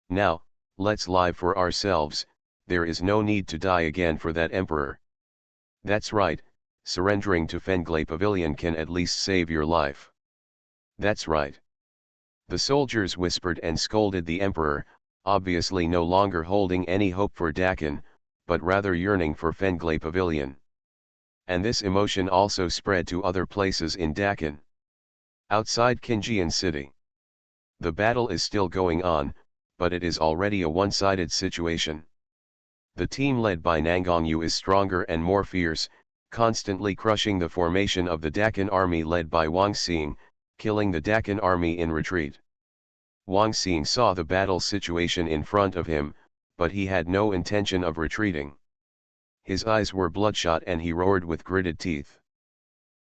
Now, let's live for ourselves, there is no need to die again for that Emperor. That's right, surrendering to Fenglay Pavilion can at least save your life. That's right. The soldiers whispered and scolded the Emperor, obviously no longer holding any hope for Dakin, but rather yearning for Fenglay Pavilion. And this emotion also spread to other places in Dakan. Outside Qinjian city. The battle is still going on, but it is already a one-sided situation. The team led by Nangongyu is stronger and more fierce, constantly crushing the formation of the Dakan army led by Wang Xing, killing the Dakan army in retreat. Wang Xing saw the battle situation in front of him, but he had no intention of retreating. His eyes were bloodshot and he roared with gritted teeth.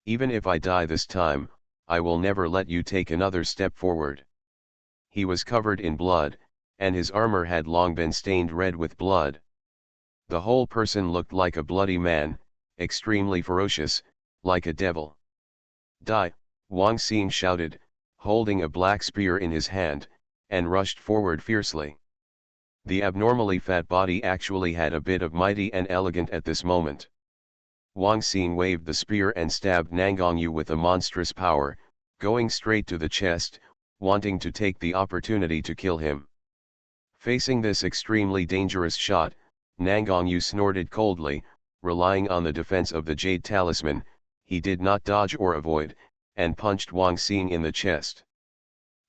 Even if I die this time, I will never let you take another step forward. He was covered in blood, and his armor had long been stained red with blood. The whole person looked like a bloody man, extremely ferocious, like a devil. Die, Wang Xing shouted, holding a black spear in his hand, and rushed forward fiercely. The abnormally fat body actually had a bit of mighty and elegant at this moment. Wang Xing waved the spear and stabbed Nangongyu with a monstrous power, going straight to the chest, wanting to take the opportunity to kill him. Facing this extremely dangerous shot, Nangongyu snorted coldly, relying on the defense of the Jade Talisman. He did not dodge or avoid, and punched Wang Xing in the chest.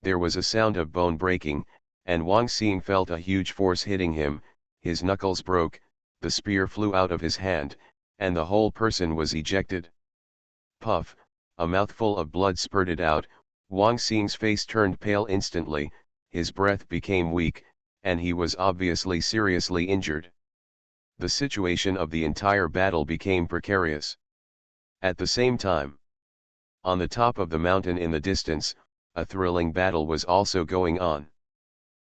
There was a sound of bone breaking, and Wang Xing felt a huge force hitting him. His knuckles broke, the spear flew out of his hand, and the whole person was ejected. Puff, a mouthful of blood spurted out. Wang Xing's face turned pale instantly, his breath became weak, and he was obviously seriously injured. The situation of the entire battle became precarious. At the same time, on the top of the mountain in the distance, a thrilling battle was also going on.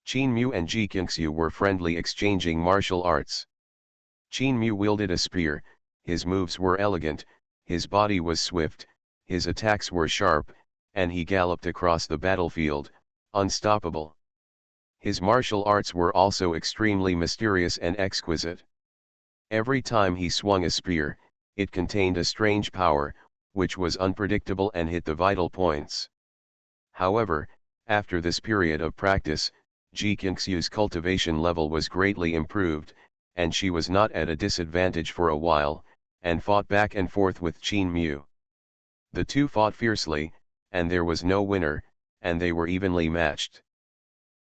Qin Mu and Ji Qingxiu were friendly exchanging martial arts. Qin Mu wielded a spear, his moves were elegant, his body was swift, his attacks were sharp, and he galloped across the battlefield, unstoppable. His martial arts were also extremely mysterious and exquisite. Every time he swung a spear, it contained a strange power, which was unpredictable and hit the vital points. However, after this period of practice, Ji Qingxiu's cultivation level was greatly improved, and she was not at a disadvantage for a while, and fought back and forth with Qin Mu. The two fought fiercely, and there was no winner, and they were evenly matched.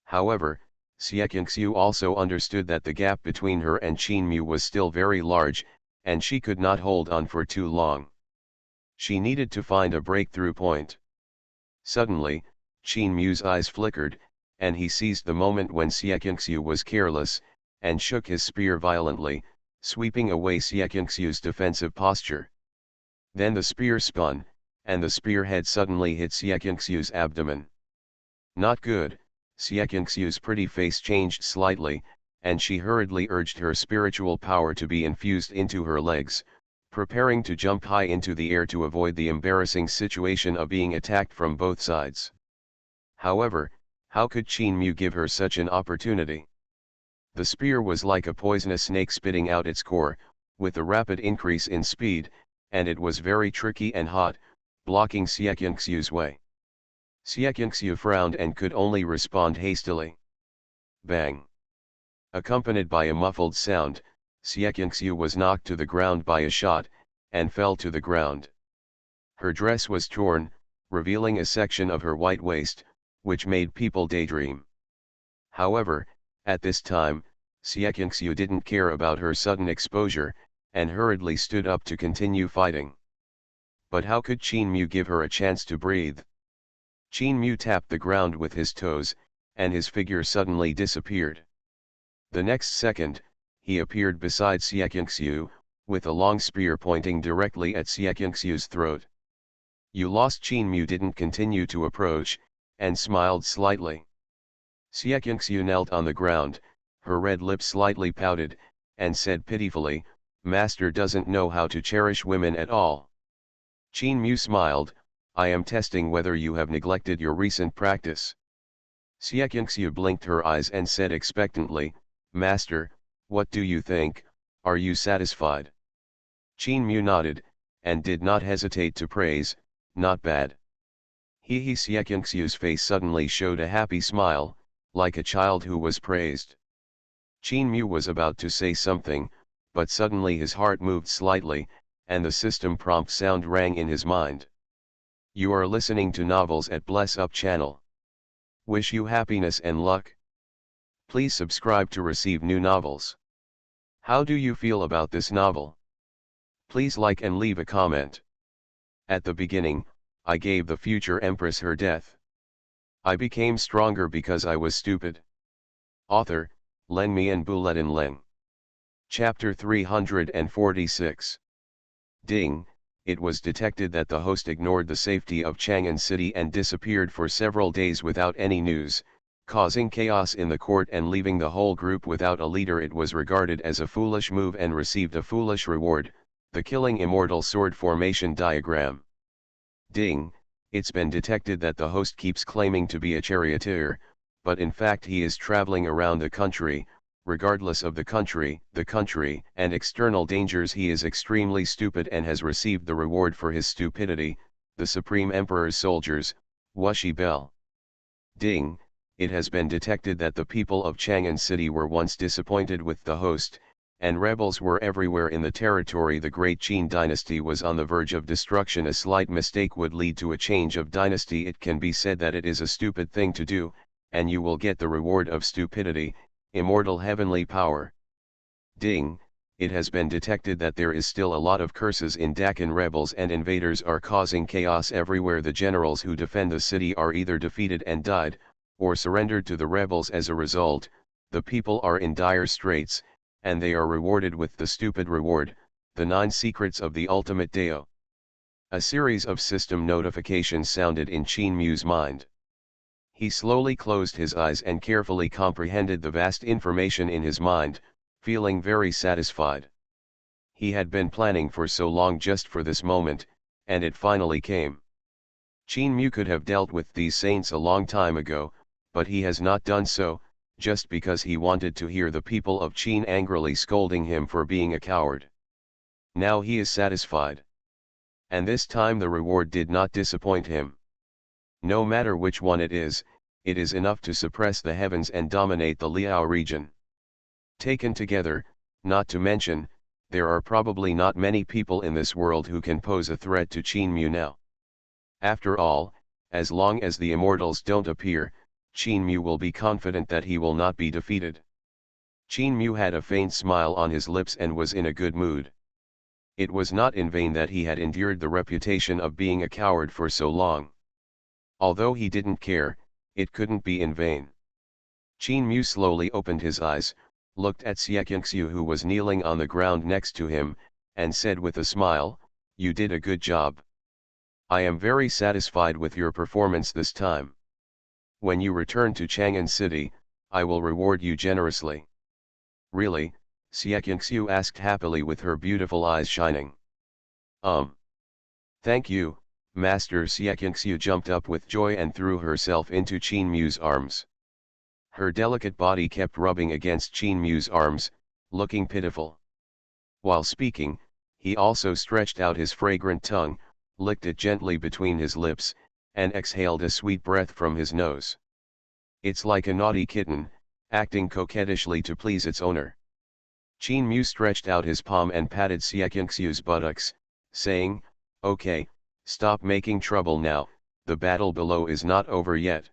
However, Xie Qingxiu also understood that the gap between her and Qin Mu was still very large, and she could not hold on for too long. She needed to find a breakthrough point. Suddenly, Qin Mu's eyes flickered, and he seized the moment when Xie Qingxiu was careless, and shook his spear violently, sweeping away Xie Qingxiu's defensive posture. Then the spear spun, and the spearhead suddenly hit Xie Qingxiu's abdomen. Not good. Xie Qingxiu's pretty face changed slightly, and she hurriedly urged her spiritual power to be infused into her legs, preparing to jump high into the air to avoid the embarrassing situation of being attacked from both sides. However, how could Qin Mu give her such an opportunity? The spear was like a poisonous snake spitting out its core, with a rapid increase in speed, and it was very tricky and hot, blocking Xie Qingxiu's way. Xie Qingxiu frowned and could only respond hastily. Bang! Accompanied by a muffled sound, Xie Qingxiu was knocked to the ground by a shot, and fell to the ground. Her dress was torn, revealing a section of her white waist, which made people daydream. However, at this time, Xie Qingxiu didn't care about her sudden exposure, and hurriedly stood up to continue fighting. But how could Qin Mu give her a chance to breathe? Qin Mu tapped the ground with his toes, and his figure suddenly disappeared. The next second, he appeared beside Xie Qingxiu, with a long spear pointing directly at Xie Qingxiu's throat. You lost. Qin Mu didn't continue to approach, and smiled slightly. Xie Qingxiu knelt on the ground, her red lips slightly pouted, and said pitifully, "Master doesn't know how to cherish women at all." Qin Mu smiled, "I am testing whether you have neglected your recent practice." Xie Qingxiu blinked her eyes and said expectantly, "Master, what do you think, are you satisfied?" Qin Mu nodded, and did not hesitate to praise, "Not bad." Xie Qingxiu's face suddenly showed a happy smile, like a child who was praised. Qin Mu was about to say something, but suddenly his heart moved slightly, and the system prompt sound rang in his mind. You are listening to Novels at Bless Up channel. Wish you happiness and luck. Please subscribe to receive new novels. How do you feel about this novel? Please like and leave a comment. At the beginning, I gave the future empress her death. I became stronger because I was stupid. Author, Len Mian Buletin Leng. Chapter 346. Ding, it was detected that the host ignored the safety of Chang'an City and disappeared for several days without any news, causing chaos in the court and leaving the whole group without a leader. It was regarded as a foolish move and received a foolish reward, the killing immortal sword formation diagram. Ding, it's been detected that the host keeps claiming to be a charioteer, but in fact he is traveling around the country. Regardless of the country, and external dangers, he is extremely stupid and has received the reward for his stupidity, the Supreme Emperor's soldiers, Wuxi Bell. Ding, it has been detected that the people of Chang'an City were once disappointed with the host, and rebels were everywhere in the territory. The great Qin dynasty was on the verge of destruction. A slight mistake would lead to a change of dynasty. It can be said that it is a stupid thing to do, and you will get the reward of stupidity, immortal heavenly power. Ding, it has been detected that there is still a lot of curses in Dakin. Rebels and invaders are causing chaos everywhere. The generals who defend the city are either defeated and died, or surrendered to the rebels. As a result, the people are in dire straits, and they are rewarded with the stupid reward, the 9 secrets of the ultimate Dao. A series of system notifications sounded in Qin Mu's mind. He slowly closed his eyes and carefully comprehended the vast information in his mind, feeling very satisfied. He had been planning for so long just for this moment, and it finally came. Qin Mu could have dealt with these saints a long time ago, but he has not done so, just because he wanted to hear the people of Qin angrily scolding him for being a coward. Now he is satisfied. And this time the reward did not disappoint him. No matter which one it is enough to suppress the heavens and dominate the Liao region. Taken together, not to mention, there are probably not many people in this world who can pose a threat to Qin Mu now. After all, as long as the immortals don't appear, Qin Mu will be confident that he will not be defeated. Qin Mu had a faint smile on his lips and was in a good mood. It was not in vain that he had endured the reputation of being a coward for so long. Although he didn't care, it couldn't be in vain. Qin Mu slowly opened his eyes, looked at Xuanhuan who was kneeling on the ground next to him, and said with a smile, "You did a good job. I am very satisfied with your performance this time. When you return to Chang'an City, I will reward you generously." "Really?" Xuanhuan asked happily with her beautiful eyes shining. Thank you, Master." Xuanhuan jumped up with joy and threw herself into Qin Mu's arms. Her delicate body kept rubbing against Qin Mu's arms, looking pitiful. While speaking, he also stretched out his fragrant tongue, licked it gently between his lips, and exhaled a sweet breath from his nose. It's like a naughty kitten, acting coquettishly to please its owner. Qin Mu stretched out his palm and patted Xuanhuan's buttocks, saying, "Okay, stop making trouble now, the battle below is not over yet."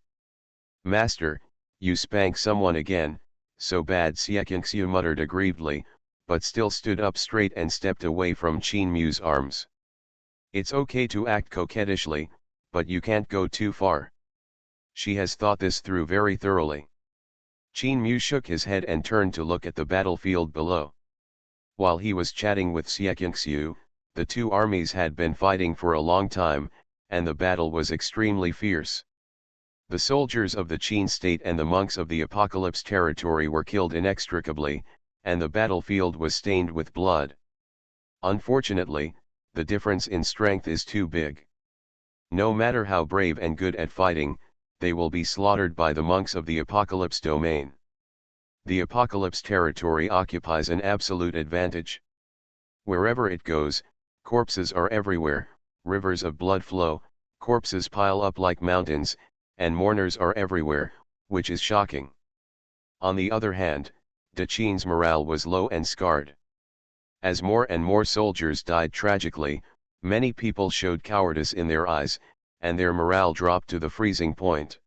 "Master, you spank someone again, so bad," Xuanhuan muttered aggrievedly, but still stood up straight and stepped away from Qin Mu's arms. "It's okay to act coquettishly, but you can't go too far." She has thought this through very thoroughly. Qin Mu shook his head and turned to look at the battlefield below. While he was chatting with Xuanhuan, the two armies had been fighting for a long time, and the battle was extremely fierce. The soldiers of the Qin state and the monks of the Apocalypse territory were killed inextricably, and the battlefield was stained with blood. Unfortunately, the difference in strength is too big. No matter how brave and good at fighting, they will be slaughtered by the monks of the Apocalypse domain. The Apocalypse territory occupies an absolute advantage. Wherever it goes, corpses are everywhere, rivers of blood flow, corpses pile up like mountains, and mourners are everywhere, which is shocking. On the other hand, Da Qin's morale was low and scarred. As more and more soldiers died tragically, many people showed cowardice in their eyes, and their morale dropped to the freezing point.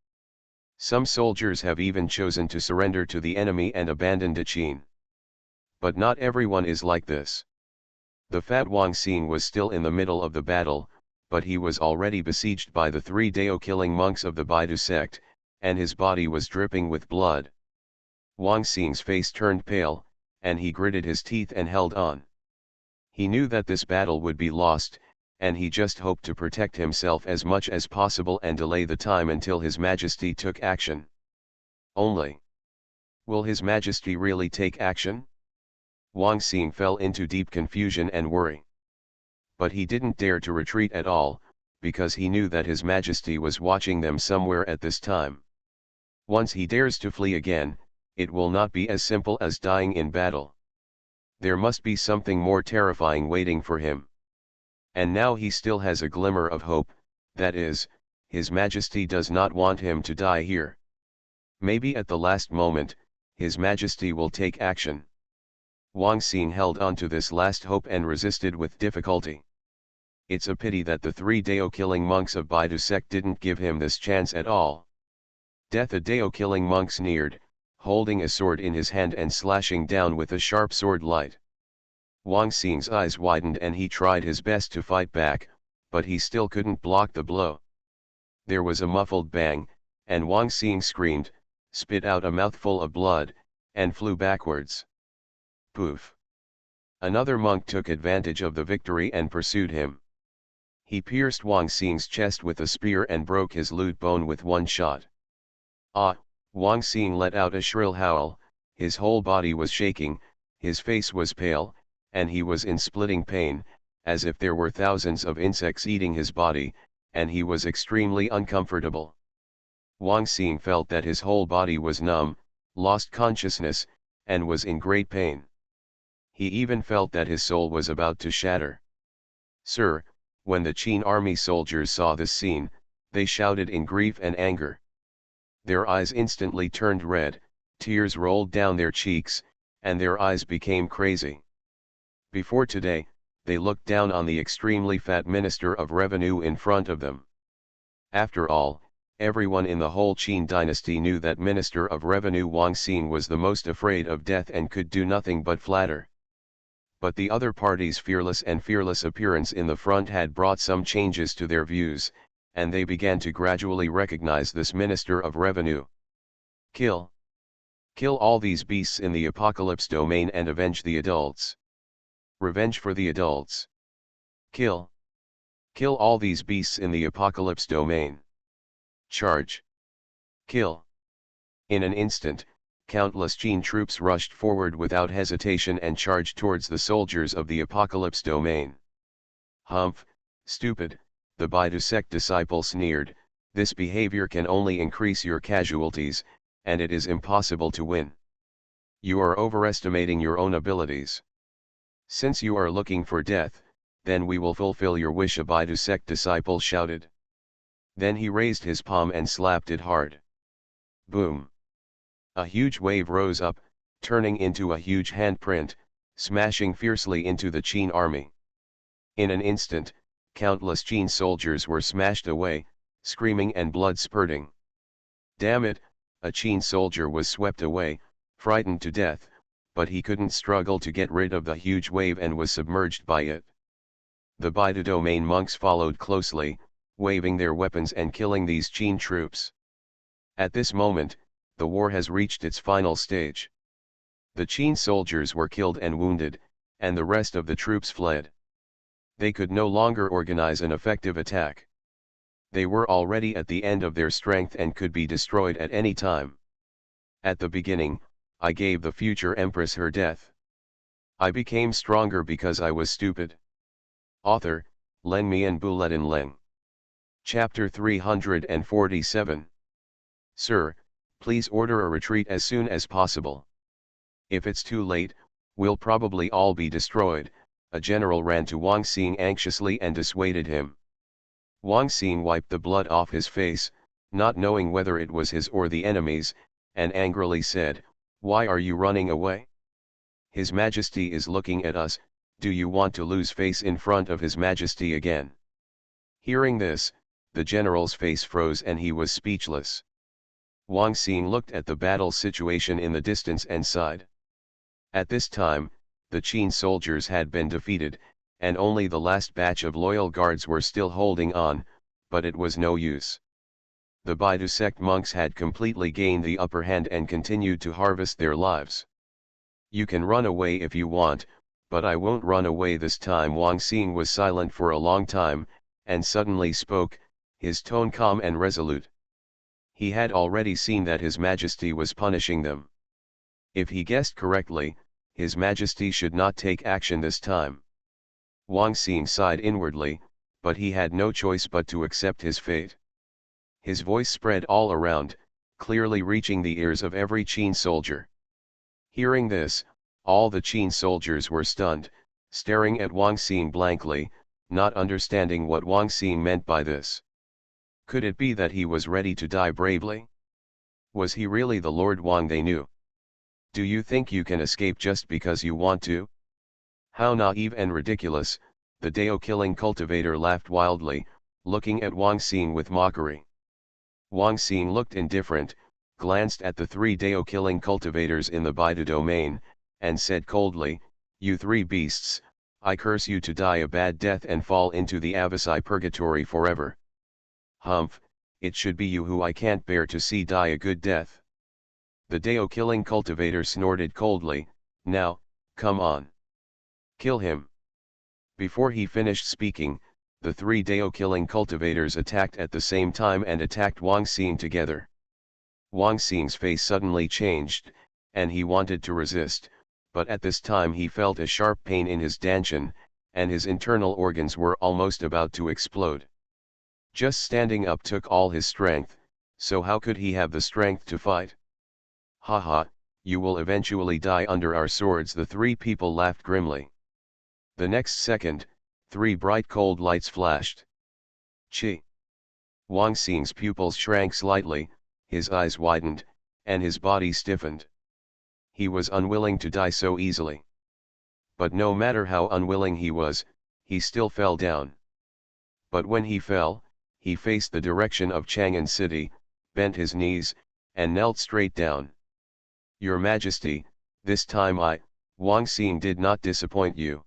Some soldiers have even chosen to surrender to the enemy and abandon Qin. But not everyone is like this. The fat Wang Xing was still in the middle of the battle, but he was already besieged by the 3 Dao-killing monks of the Baidu sect, and his body was dripping with blood. Wang Xing's face turned pale, and he gritted his teeth and held on. He knew that this battle would be lost, and he just hoped to protect himself as much as possible and delay the time until His Majesty took action. Only, will His Majesty really take action? Wang Xing fell into deep confusion and worry. But he didn't dare to retreat at all, because he knew that His Majesty was watching them somewhere at this time. Once he dares to flee again, it will not be as simple as dying in battle. There must be something more terrifying waiting for him. And now he still has a glimmer of hope, that is, His Majesty does not want him to die here. Maybe at the last moment, His Majesty will take action. Wang Xing held on to this last hope and resisted with difficulty. It's a pity that the 3 Dao-killing monks of Baidu sect didn't give him this chance at all. Death! A Dao-killing monk sneered, holding a sword in his hand and slashing down with a sharp sword light. Wang Xing's eyes widened and he tried his best to fight back, but he still couldn't block the blow. There was a muffled bang, and Wang Xing screamed, spit out a mouthful of blood, and flew backwards. Poof! Another monk took advantage of the victory and pursued him. He pierced Wang Xing's chest with a spear and broke his lute bone with one shot. Ah! Wang Xing let out a shrill howl, his whole body was shaking, his face was pale, and he was in splitting pain, as if there were thousands of insects eating his body, and he was extremely uncomfortable. Wang Xing felt that his whole body was numb, lost consciousness, and was in great pain. He even felt that his soul was about to shatter. Sir, when the Qin army soldiers saw this scene, they shouted in grief and anger. Their eyes instantly turned red, tears rolled down their cheeks, and their eyes became crazy. Before today, they looked down on the extremely fat Minister of Revenue in front of them. After all, everyone in the whole Qin dynasty knew that Minister of Revenue Wang Xing was the most afraid of death and could do nothing but flatter. But the other party's fearless appearance in the front had brought some changes to their views, and they began to gradually recognize this Minister of Revenue. Kill! Kill all these beasts in the apocalypse domain and avenge the adults. Revenge for the adults. Kill! Kill all these beasts in the apocalypse domain. Charge! Kill! In an instant, countless Qin troops rushed forward without hesitation and charged towards the soldiers of the apocalypse domain. Humph, stupid, the Baidu sect disciple sneered, this behavior can only increase your casualties, and it is impossible to win. You are overestimating your own abilities. Since you are looking for death, then we will fulfill your wish, a Baidu sect disciple shouted. Then he raised his palm and slapped it hard. Boom! A huge wave rose up, turning into a huge handprint, smashing fiercely into the Qin army. In an instant, countless Qin soldiers were smashed away, screaming and blood spurting. Damn it, a Qin soldier was swept away, frightened to death, but he couldn't struggle to get rid of the huge wave and was submerged by it. The Baidu domain monks followed closely, waving their weapons and killing these Qin troops. At this moment, the war has reached its final stage. The Qin soldiers were killed and wounded, and the rest of the troops fled. They could no longer organize an effective attack. They were already at the end of their strength and could be destroyed at any time. At the beginning, I gave the future empress her death. I became stronger because I was stupid. Author, Leng Mian Buletin Leng. Chapter 347. Sir, please order a retreat as soon as possible. If it's too late, we'll probably all be destroyed. A general ran to Wang Xing anxiously and dissuaded him. Wang Xing wiped the blood off his face, not knowing whether it was his or the enemy's, and angrily said, "Why are you running away? His Majesty is looking at us, Do you want to lose face in front of His Majesty again? Hearing this, the general's face froze and he was speechless. Wang Xing looked at the battle situation in the distance and sighed. At this time, the Qin soldiers had been defeated, and only the last batch of loyal guards were still holding on, but it was no use. The Baidu sect monks had completely gained the upper hand and continued to harvest their lives. You can run away if you want, but I won't run away this time. Wang Xing was silent for a long time, and suddenly spoke, his tone calm and resolute. He had already seen that His Majesty was punishing them. If he guessed correctly, His Majesty should not take action this time. Wang Xing sighed inwardly, but he had no choice but to accept his fate. His voice spread all around, clearly reaching the ears of every Qin soldier. Hearing this, all the Qin soldiers were stunned, staring at Wang Xing blankly, not understanding what Wang Xing meant by this. Could it be that he was ready to die bravely? Was he really the Lord Wang they knew? Do you think you can escape just because you want to? How naive and ridiculous, the Dao-killing cultivator laughed wildly, looking at Wang Xing with mockery. Wang Xing looked indifferent, glanced at the three Dao-killing cultivators in the Baidu domain, and said coldly, "You three beasts, I curse you to die a bad death and fall into the Avasai purgatory forever. Humph, it should be you who I can't bear to see die a good death." The Dao-killing cultivator snorted coldly, "Now, come on. Kill him." Before he finished speaking, the three Dao-killing cultivators attacked at the same time and attacked Wang Xing together. Wang Xing's face suddenly changed, and he wanted to resist, but at this time he felt a sharp pain in his dantian, and his internal organs were almost about to explode. Just standing up took all his strength, so how could he have the strength to fight? "Haha, you will eventually die under our swords," the three people laughed grimly. The next second, three bright cold lights flashed. Chi! Wang Xing's pupils shrank slightly, his eyes widened, and his body stiffened. He was unwilling to die so easily. But no matter how unwilling he was, he still fell down. But when he fell, he faced the direction of Chang'an City, bent his knees, and knelt straight down. "Your Majesty, this time Wang Xing did not disappoint you."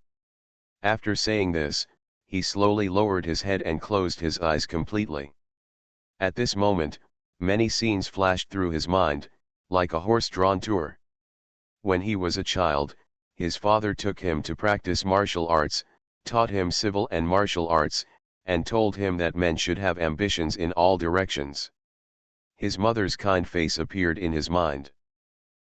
After saying this, he slowly lowered his head and closed his eyes completely. At this moment, many scenes flashed through his mind, like a horse-drawn tour. When he was a child, his father took him to practice martial arts, taught him civil and martial arts, and told him that men should have ambitions in all directions. His mother's kind face appeared in his mind.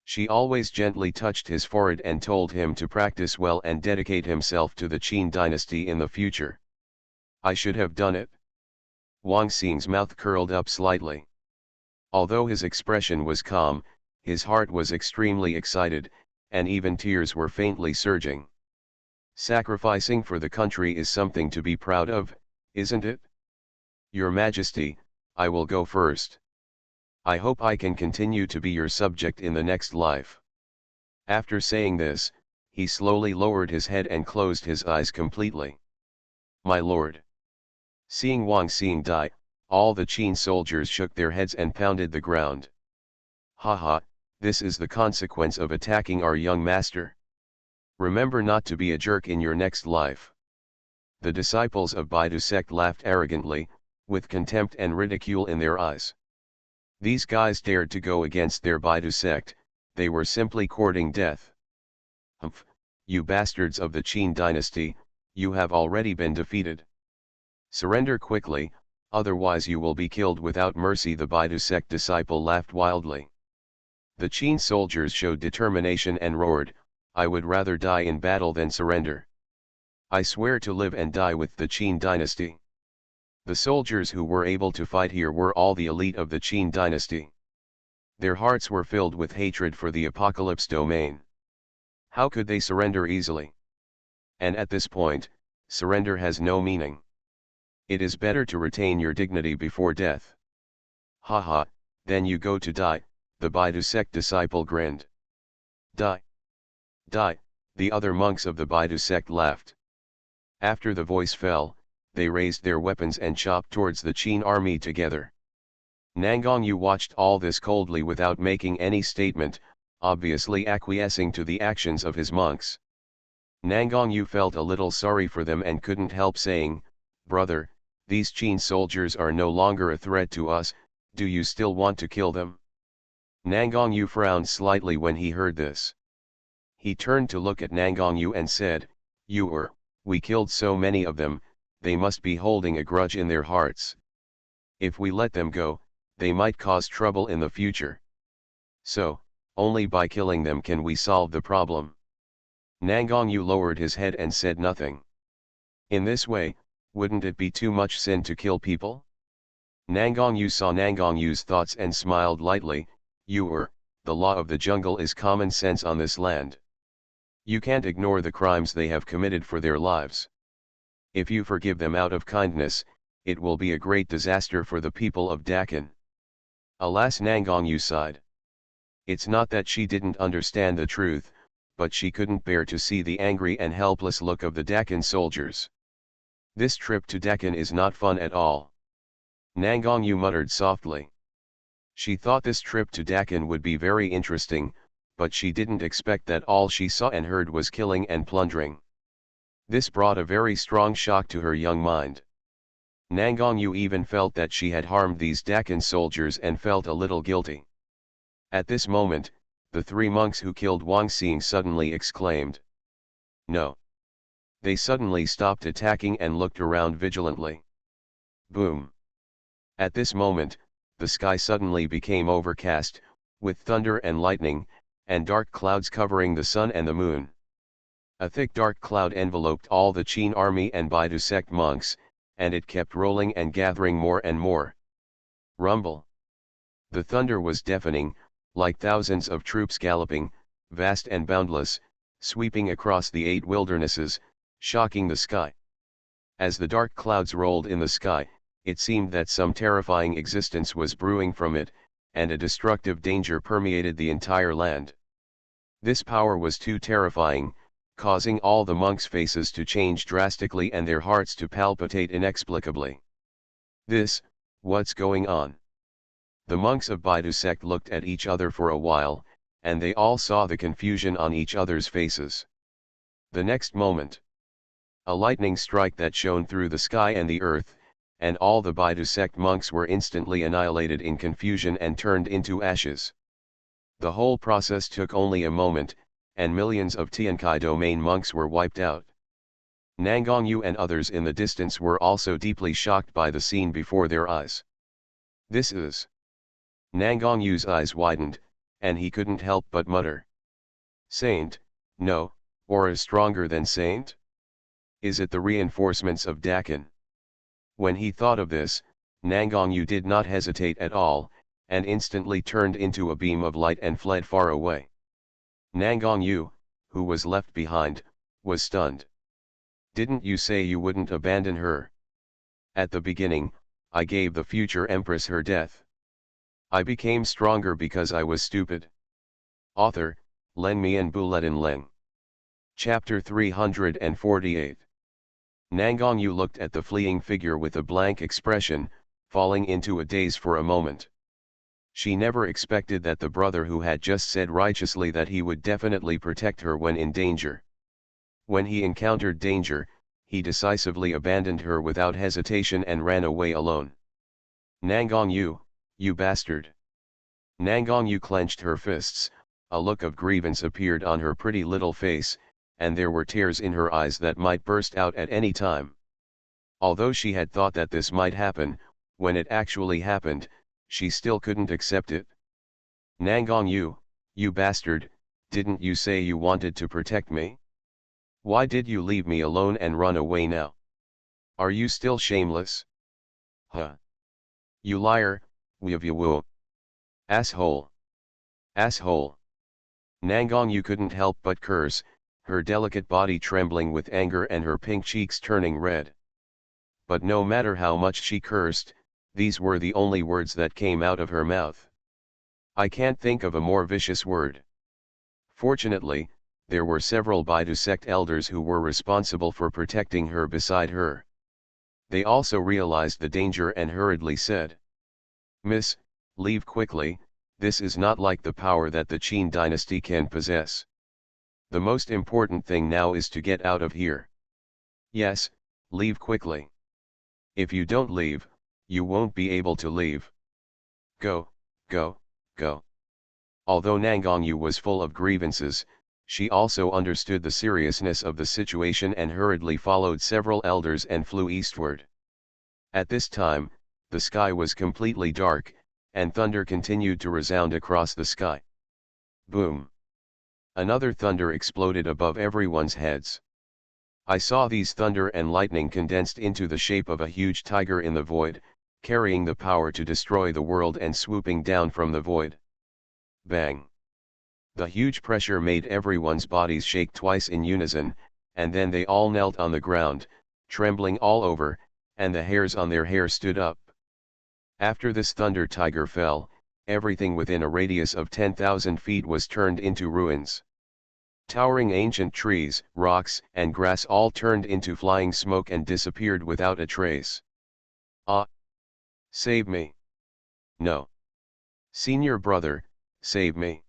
She always gently touched his forehead and told him to practice well and dedicate himself to the Qin dynasty in the future. I should have done it. Wang Xing's mouth curled up slightly. Although his expression was calm, his heart was extremely excited, and even tears were faintly surging. Sacrificing for the country is something to be proud of, isn't it? Your Majesty, I will go first. I hope I can continue to be your subject in the next life. After saying this, he slowly lowered his head and closed his eyes completely. My lord. Seeing Wang Xing die, all the Qin soldiers shook their heads and pounded the ground. Haha, this is the consequence of attacking our young master. Remember not to be a jerk in your next life. The disciples of Baidu sect laughed arrogantly, with contempt and ridicule in their eyes. These guys dared to go against their Baidu sect, they were simply courting death. Humph, you bastards of the Qin dynasty, you have already been defeated. Surrender quickly, otherwise you will be killed without mercy. The Baidu sect disciple laughed wildly. The Qin soldiers showed determination and roared, I would rather die in battle than surrender. I swear to live and die with the Qin dynasty. The soldiers who were able to fight here were all the elite of the Qin dynasty. Their hearts were filled with hatred for the apocalypse domain. How could they surrender easily? And at this point, surrender has no meaning. It is better to retain your dignity before death. Haha, then you go to die, the Baidu sect disciple grinned. Die. Die, The other monks of the Baidu sect laughed. After the voice fell, they raised their weapons and chopped towards the Qin army together. Nangongyu watched all this coldly without making any statement, obviously acquiescing to the actions of his monks. Nangongyu felt a little sorry for them and couldn't help saying, "Brother, these Qin soldiers are no longer a threat to us, do you still want to kill them?" Nangongyu frowned slightly when he heard this. He turned to look at Nangongyu and said, We killed so many of them, they must be holding a grudge in their hearts. If we let them go, they might cause trouble in the future. So, only by killing them can we solve the problem." Nangongyu lowered his head and said nothing. In this way, wouldn't it be too much sin to kill people? Nangongyu saw Nangongyu's thoughts and smiled lightly. The law of the jungle is common sense on this land. You can't ignore the crimes they have committed for their lives. If you forgive them out of kindness, it will be a great disaster for the people of Dakin. Alas, Nangongyu sighed. It's not that she didn't understand the truth, but she couldn't bear to see the angry and helpless look of the Dakin soldiers. This trip to Dakin is not fun at all. Nangongyu muttered softly. She thought this trip to Dakin would be very interesting, but she didn't expect that all she saw and heard was killing and plundering. This brought a very strong shock to her young mind. Nangongyu even felt that she had harmed these Dakin soldiers and felt a little guilty. At this moment, the three monks who killed Wang Xing suddenly exclaimed, "No!" They suddenly stopped attacking and looked around vigilantly. Boom! At this moment, the sky suddenly became overcast, with thunder and lightning, and dark clouds covering the sun and the moon. A thick dark cloud enveloped all the Qin army and Baidu sect monks, and it kept rolling and gathering more and more. Rumble! The thunder was deafening, like thousands of troops galloping, vast and boundless, sweeping across the 8 wildernesses, shocking the sky. As the dark clouds rolled in the sky, it seemed that some terrifying existence was brewing from it, and a destructive danger permeated the entire land. This power was too terrifying, causing all the monks' faces to change drastically and their hearts to palpitate inexplicably. What's going on? The monks of Baidu sect looked at each other for a while, and they all saw the confusion on each other's faces. The next moment, a lightning strike that shone through the sky and the earth, and all the Baidu sect monks were instantly annihilated in confusion and turned into ashes. The whole process took only a moment, and millions of Tiankai domain monks were wiped out. Nangongyu and others in the distance were also deeply shocked by the scene before their eyes. This is... Nangongyu's eyes widened, and he couldn't help but mutter. Saint? No, or is stronger than Saint? Is it the reinforcements of Dakin? When he thought of this, Nangongyu did not hesitate at all, and instantly turned into a beam of light and fled far away. Nangongyu, who was left behind, was stunned. Didn't you say you wouldn't abandon her? At the beginning, I gave the future empress her death. I became stronger because I was stupid. Author, Len Mian Buletin Leng. Chapter 348. Nangongyu looked at the fleeing figure with a blank expression, falling into a daze for a moment. She never expected that the brother who had just said righteously that he would definitely protect her when in danger. When he encountered danger, he decisively abandoned her without hesitation and ran away alone. Nangongyu, you bastard! Nangongyu clenched her fists, a look of grievance appeared on her pretty little face, and there were tears in her eyes that might burst out at any time. Although she had thought that this might happen, when it actually happened, she still couldn't accept it. Nangongyu, you bastard, didn't you say you wanted to protect me? Why did you leave me alone and run away now? Are you still shameless? Huh? You liar, Weevu. Asshole. Asshole. Nangongyu couldn't help but curse, her delicate body trembling with anger and her pink cheeks turning red. But no matter how much she cursed, these were the only words that came out of her mouth. I can't think of a more vicious word. Fortunately, there were several Baidu sect elders who were responsible for protecting her beside her. They also realized the danger and hurriedly said, "Miss, leave quickly, this is not like the power that the Qin dynasty can possess. The most important thing now is to get out of here. Yes, leave quickly. If you don't leave, you won't be able to leave. Go, go, go." Although Nangongyu was full of grievances, she also understood the seriousness of the situation and hurriedly followed several elders and flew eastward. At this time, the sky was completely dark, and thunder continued to resound across the sky. Boom! Another thunder exploded above everyone's heads. I saw these thunder and lightning condensed into the shape of a huge tiger in the void, carrying the power to destroy the world and swooping down from the void. Bang! The huge pressure made everyone's bodies shake twice in unison, and then they all knelt on the ground, trembling all over, and the hairs on their hair stood up. After this thunder tiger fell, everything within a radius of 10,000 feet was turned into ruins. Towering ancient trees, rocks, and grass all turned into flying smoke and disappeared without a trace. Ah! Save me! No! Senior brother, save me!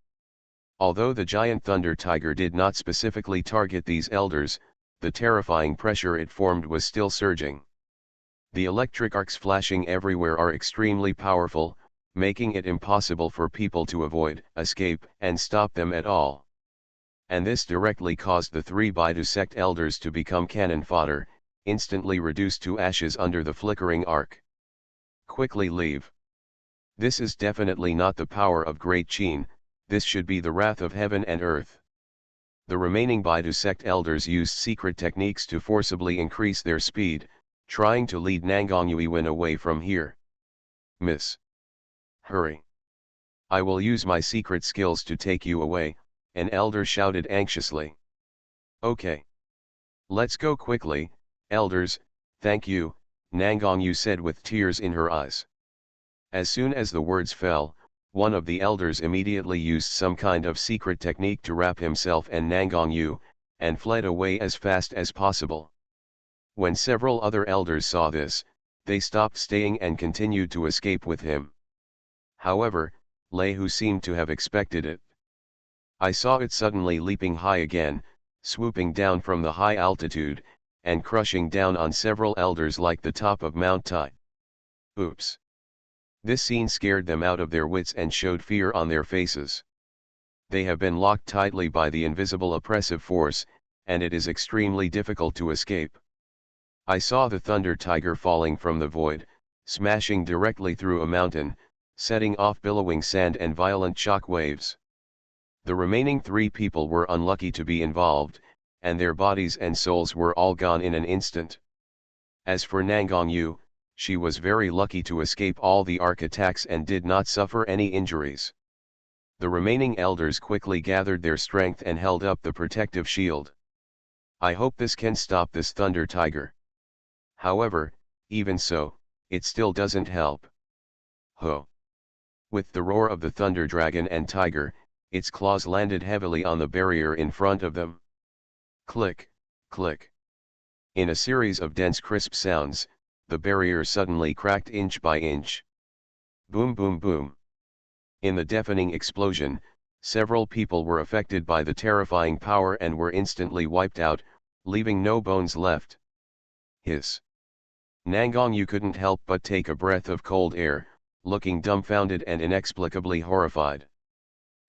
Although the giant thunder tiger did not specifically target these elders, the terrifying pressure it formed was still surging. The electric arcs flashing everywhere are extremely powerful, making it impossible for people to avoid, escape, and stop them at all. And this directly caused the three Baidu sect elders to become cannon fodder, instantly reduced to ashes under the flickering arc. Quickly leave. This is definitely not the power of Great Qin, this should be the wrath of heaven and earth. The remaining Baidu sect elders used secret techniques to forcibly increase their speed, trying to lead Nangongyu away from here. Miss. Hurry. I will use my secret skills to take you away, an elder shouted anxiously. Okay. Let's go quickly, elders, thank you, Nangongyu said with tears in her eyes. As soon as the words fell, one of the elders immediately used some kind of secret technique to wrap himself and Nangongyu, and fled away as fast as possible. When several other elders saw this, they stopped staying and continued to escape with him. However, Lei Hu seemed to have expected it. I saw it suddenly leaping high again, swooping down from the high altitude, and crushing down on several elders like the top of Mount Tai. Oops! This scene scared them out of their wits and showed fear on their faces. They have been locked tightly by the invisible oppressive force, and it is extremely difficult to escape. I saw the thunder tiger falling from the void, smashing directly through a mountain, setting off billowing sand and violent shock waves. The remaining three people were unlucky to be involved, and their bodies and souls were all gone in an instant. As for Nangongyu, she was very lucky to escape all the arc attacks and did not suffer any injuries. The remaining elders quickly gathered their strength and held up the protective shield. I hope this can stop this thunder tiger. However, even so, it still doesn't help. Ho! With the roar of the thunder dragon and tiger, its claws landed heavily on the barrier in front of them. Click, click. In a series of dense crisp sounds, the barrier suddenly cracked inch by inch. Boom boom boom. In the deafening explosion, several people were affected by the terrifying power and were instantly wiped out, leaving no bones left. Hiss. Nangongyu couldn't help but take a breath of cold air, looking dumbfounded and inexplicably horrified.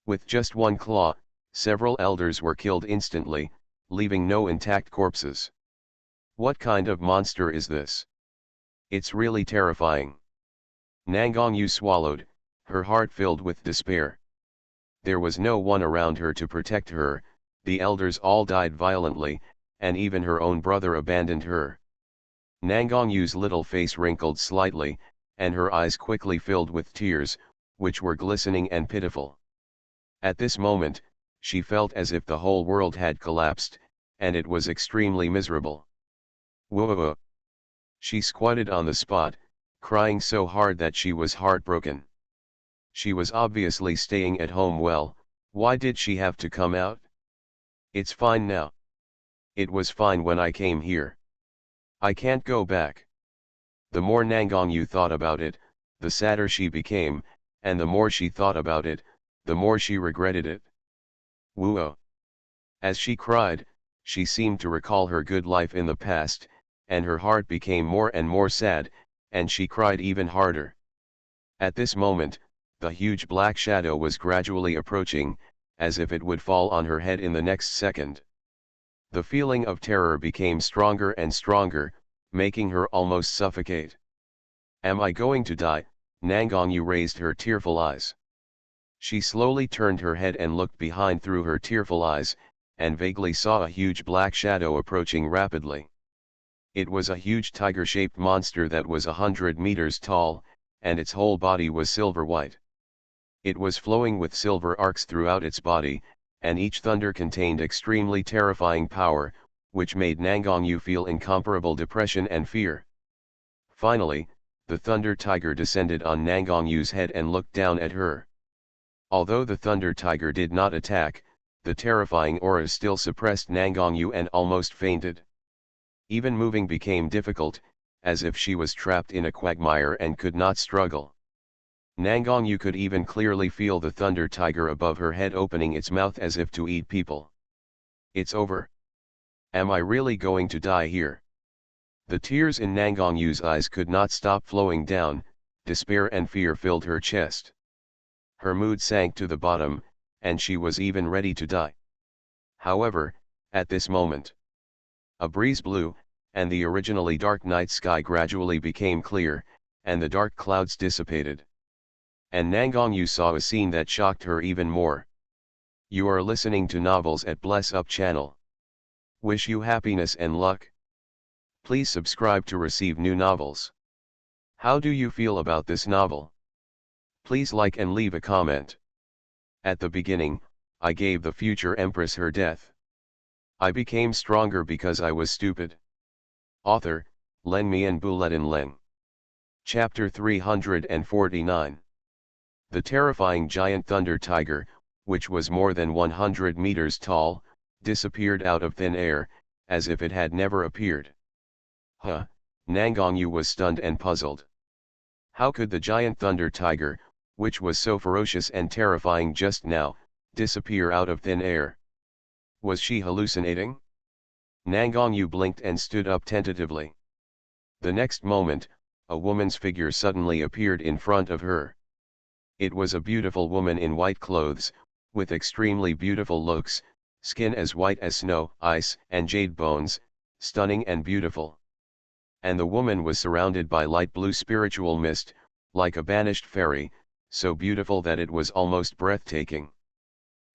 With just one claw, several elders were killed instantly, leaving no intact corpses. What kind of monster is this? It's really terrifying. Nangongyu swallowed, her heart filled with despair. There was no one around her to protect her, the elders all died violently, and even her own brother abandoned her. Nangongyu's little face wrinkled slightly, and her eyes quickly filled with tears, which were glistening and pitiful. At this moment, she felt as if the whole world had collapsed, and it was extremely miserable. Whoa! She squatted on the spot, crying so hard that she was heartbroken. She was obviously staying at home well, why did she have to come out? It's fine now. It was fine when I came here. I can't go back. The more Nangongyu thought about it, the sadder she became, and the more she thought about it, the more she regretted it. Woo-oh. As she cried, she seemed to recall her good life in the past, and her heart became more and more sad, and she cried even harder. At this moment, the huge black shadow was gradually approaching, as if it would fall on her head in the next second. The feeling of terror became stronger and stronger, making her almost suffocate. Am I going to die? Nangongyu raised her tearful eyes. She slowly turned her head and looked behind through her tearful eyes, and vaguely saw a huge black shadow approaching rapidly. It was a huge tiger-shaped monster that was 100 meters tall, and its whole body was silver white. It was flowing with silver arcs throughout its body, and each thunder contained extremely terrifying power, which made Nangongyu feel incomparable depression and fear. Finally, the thunder tiger descended on Nangongyu's head and looked down at her. Although the thunder tiger did not attack, the terrifying aura still suppressed Nangongyu and almost fainted. Even moving became difficult, as if she was trapped in a quagmire and could not struggle. Nangongyu could even clearly feel the thunder tiger above her head opening its mouth as if to eat people. It's over. Am I really going to die here? The tears in Nangongyu's eyes could not stop flowing down, despair and fear filled her chest. Her mood sank to the bottom, and she was even ready to die. However, at this moment, a breeze blew, and the originally dark night sky gradually became clear, and the dark clouds dissipated. And Nangongyu saw a scene that shocked her even more. You are listening to Novels at Bless Up channel. Wish you happiness and luck. Please subscribe to receive new novels. How do you feel about this novel? Please like and leave a comment. At the beginning, I gave the future empress her death. I became stronger because I was stupid. Author, Len Mian Buletin Leng. Chapter 349. The terrifying giant thunder tiger, which was more than 100 meters tall, disappeared out of thin air, as if it had never appeared. Huh, Nangongyu was stunned and puzzled. How could the giant thunder tiger, which was so ferocious and terrifying just now, disappear out of thin air? Was she hallucinating? Nangongyu blinked and stood up tentatively. The next moment, a woman's figure suddenly appeared in front of her. It was a beautiful woman in white clothes, with extremely beautiful looks, skin as white as snow, ice, and jade bones, stunning and beautiful. And the woman was surrounded by light blue spiritual mist, like a banished fairy, so beautiful that it was almost breathtaking.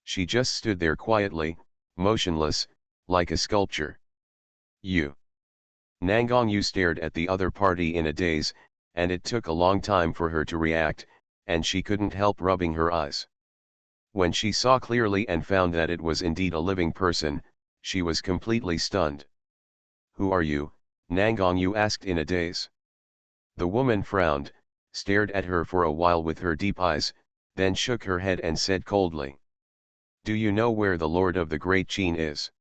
She just stood there quietly, motionless, like a sculpture. You. Nangongyu stared at the other party in a daze, and it took a long time for her to react, and she couldn't help rubbing her eyes. When she saw clearly and found that it was indeed a living person, she was completely stunned. Who are you? Nangongyu asked in a daze. The woman frowned, stared at her for a while with her deep eyes, then shook her head and said coldly. Do you know where the Lord of the Great Qin is?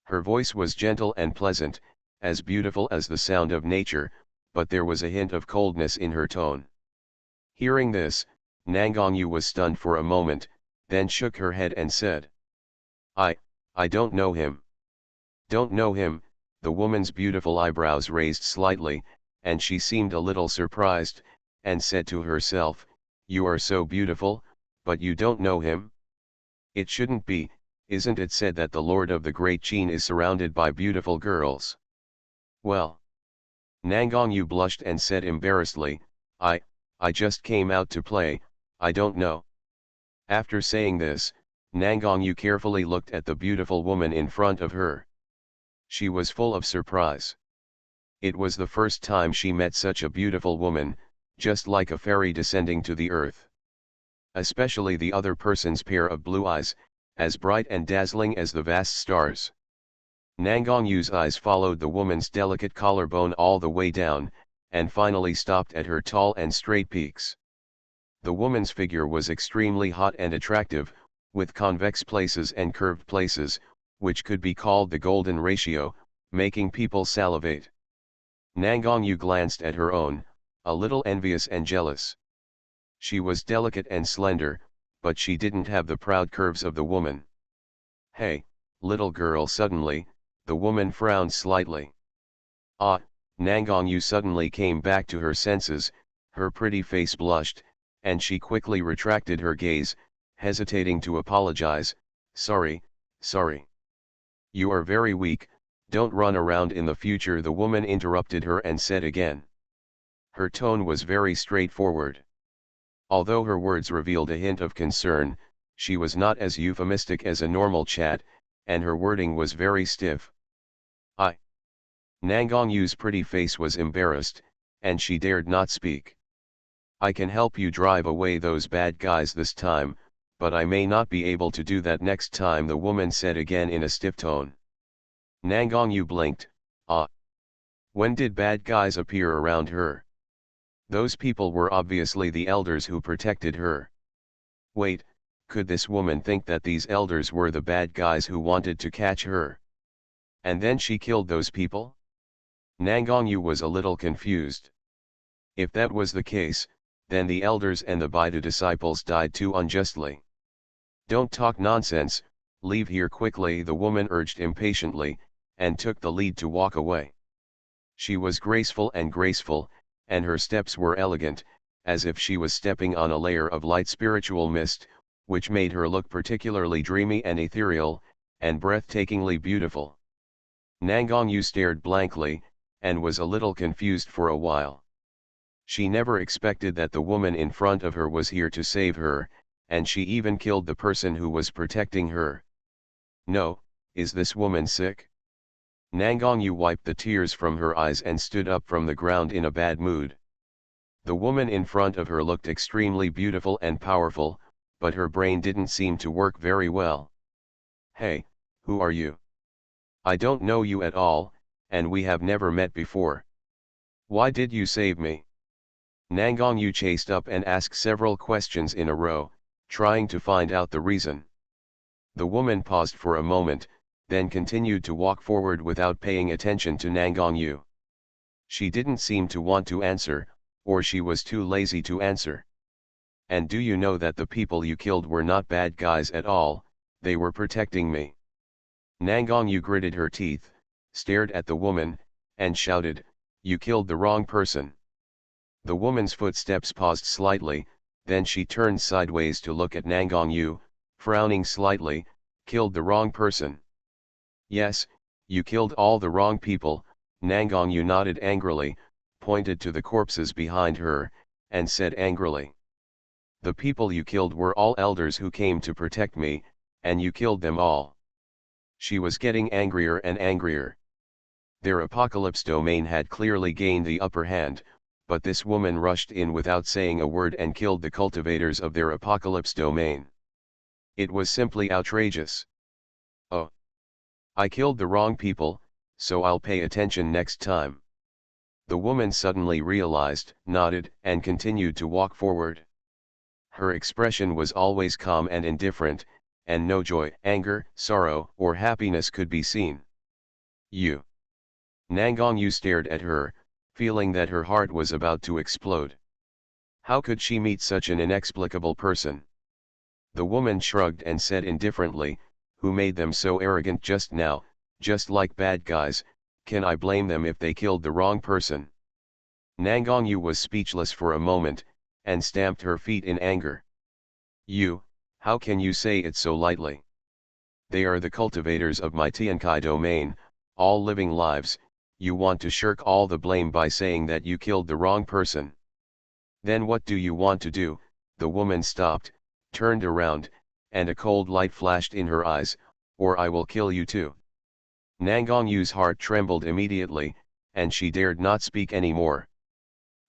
Her voice was gentle and pleasant, as beautiful as the sound of nature, but there was a hint of coldness in her tone. Hearing this, Nangongyu was stunned for a moment, then shook her head and said. I don't know him. Don't know him? The woman's beautiful eyebrows raised slightly, and she seemed a little surprised, and said to herself, You are so beautiful, but you don't know him? It shouldn't be, isn't it said that the Lord of the Great Qin is surrounded by beautiful girls? Well. Nangongyu blushed and said embarrassedly, I just came out to play, I don't know. After saying this, Nangongyu carefully looked at the beautiful woman in front of her. She was full of surprise. It was the first time she met such a beautiful woman, just like a fairy descending to the earth. Especially the other person's pair of blue eyes, as bright and dazzling as the vast stars. Nangongyu's eyes followed the woman's delicate collarbone all the way down, and finally stopped at her tall and straight peaks. The woman's figure was extremely hot and attractive, with convex places and curved places, which could be called the golden ratio, making people salivate. Nangongyu glanced at her own, a little envious and jealous. She was delicate and slender, but she didn't have the proud curves of the woman. Hey, little girl, suddenly, the woman frowned slightly. Ah, Nangongyu suddenly came back to her senses, her pretty face blushed, and she quickly retracted her gaze, hesitating to apologize. Sorry. You are very weak, don't run around in the future, the woman interrupted her and said again. Her tone was very straightforward. Although her words revealed a hint of concern, she was not as euphemistic as a normal chat, and her wording was very stiff. Nangongyu's pretty face was embarrassed, and she dared not speak. I can help you drive away those bad guys this time, but I may not be able to do that next time, the woman said again in a stiff tone. Nangongyu blinked. When did bad guys appear around her? Those people were obviously the elders who protected her. Wait, could this woman think that these elders were the bad guys who wanted to catch her? And then she killed those people? Nangongyu was a little confused. If that was the case, then the elders and the Baidu disciples died too unjustly. Don't talk nonsense, leave here quickly, the woman urged impatiently, and took the lead to walk away. She was graceful, and her steps were elegant, as if she was stepping on a layer of light spiritual mist, which made her look particularly dreamy and ethereal, and breathtakingly beautiful. Nangongyu stared blankly, and was a little confused for a while. She never expected that the woman in front of her was here to save her, and she even killed the person who was protecting her. No, is this woman sick? Nangongyu wiped the tears from her eyes and stood up from the ground in a bad mood. The woman in front of her looked extremely beautiful and powerful, but her brain didn't seem to work very well. Hey, who are you? I don't know you at all, and we have never met before. Why did you save me? Nangongyu chased up and asked several questions in a row, trying to find out the reason. The woman paused for a moment, then continued to walk forward without paying attention to Nangongyu. She didn't seem to want to answer, or she was too lazy to answer. And do you know that the people you killed were not bad guys at all, they were protecting me? Nangongyu gritted her teeth, stared at the woman, and shouted, You killed the wrong person. The woman's footsteps paused slightly, then she turned sideways to look at Nangongyu, frowning slightly. Killed the wrong person? Yes, you killed all the wrong people. Nangongyu nodded angrily, pointed to the corpses behind her, and said angrily. The people you killed were all elders who came to protect me, and you killed them all. She was getting angrier and angrier. Their apocalypse domain had clearly gained the upper hand, but this woman rushed in without saying a word and killed the cultivators of their apocalypse domain. It was simply outrageous. Oh. I killed the wrong people, so I'll pay attention next time. The woman suddenly realized, nodded, and continued to walk forward. Her expression was always calm and indifferent, and no joy, anger, sorrow, or happiness could be seen. You. Nangongyu stared at her, feeling that her heart was about to explode. How could she meet such an inexplicable person? The woman shrugged and said indifferently, Who made them so arrogant just now, just like bad guys, can I blame them if they killed the wrong person? Nangongyu was speechless for a moment, and stamped her feet in anger. You, how can you say it so lightly? They are the cultivators of my Tiankai domain, all living lives. You want to shirk all the blame by saying that you killed the wrong person. Then what do you want to do? The woman stopped, turned around, and a cold light flashed in her eyes, or I will kill you too. Nangongyu's heart trembled immediately, and she dared not speak any more.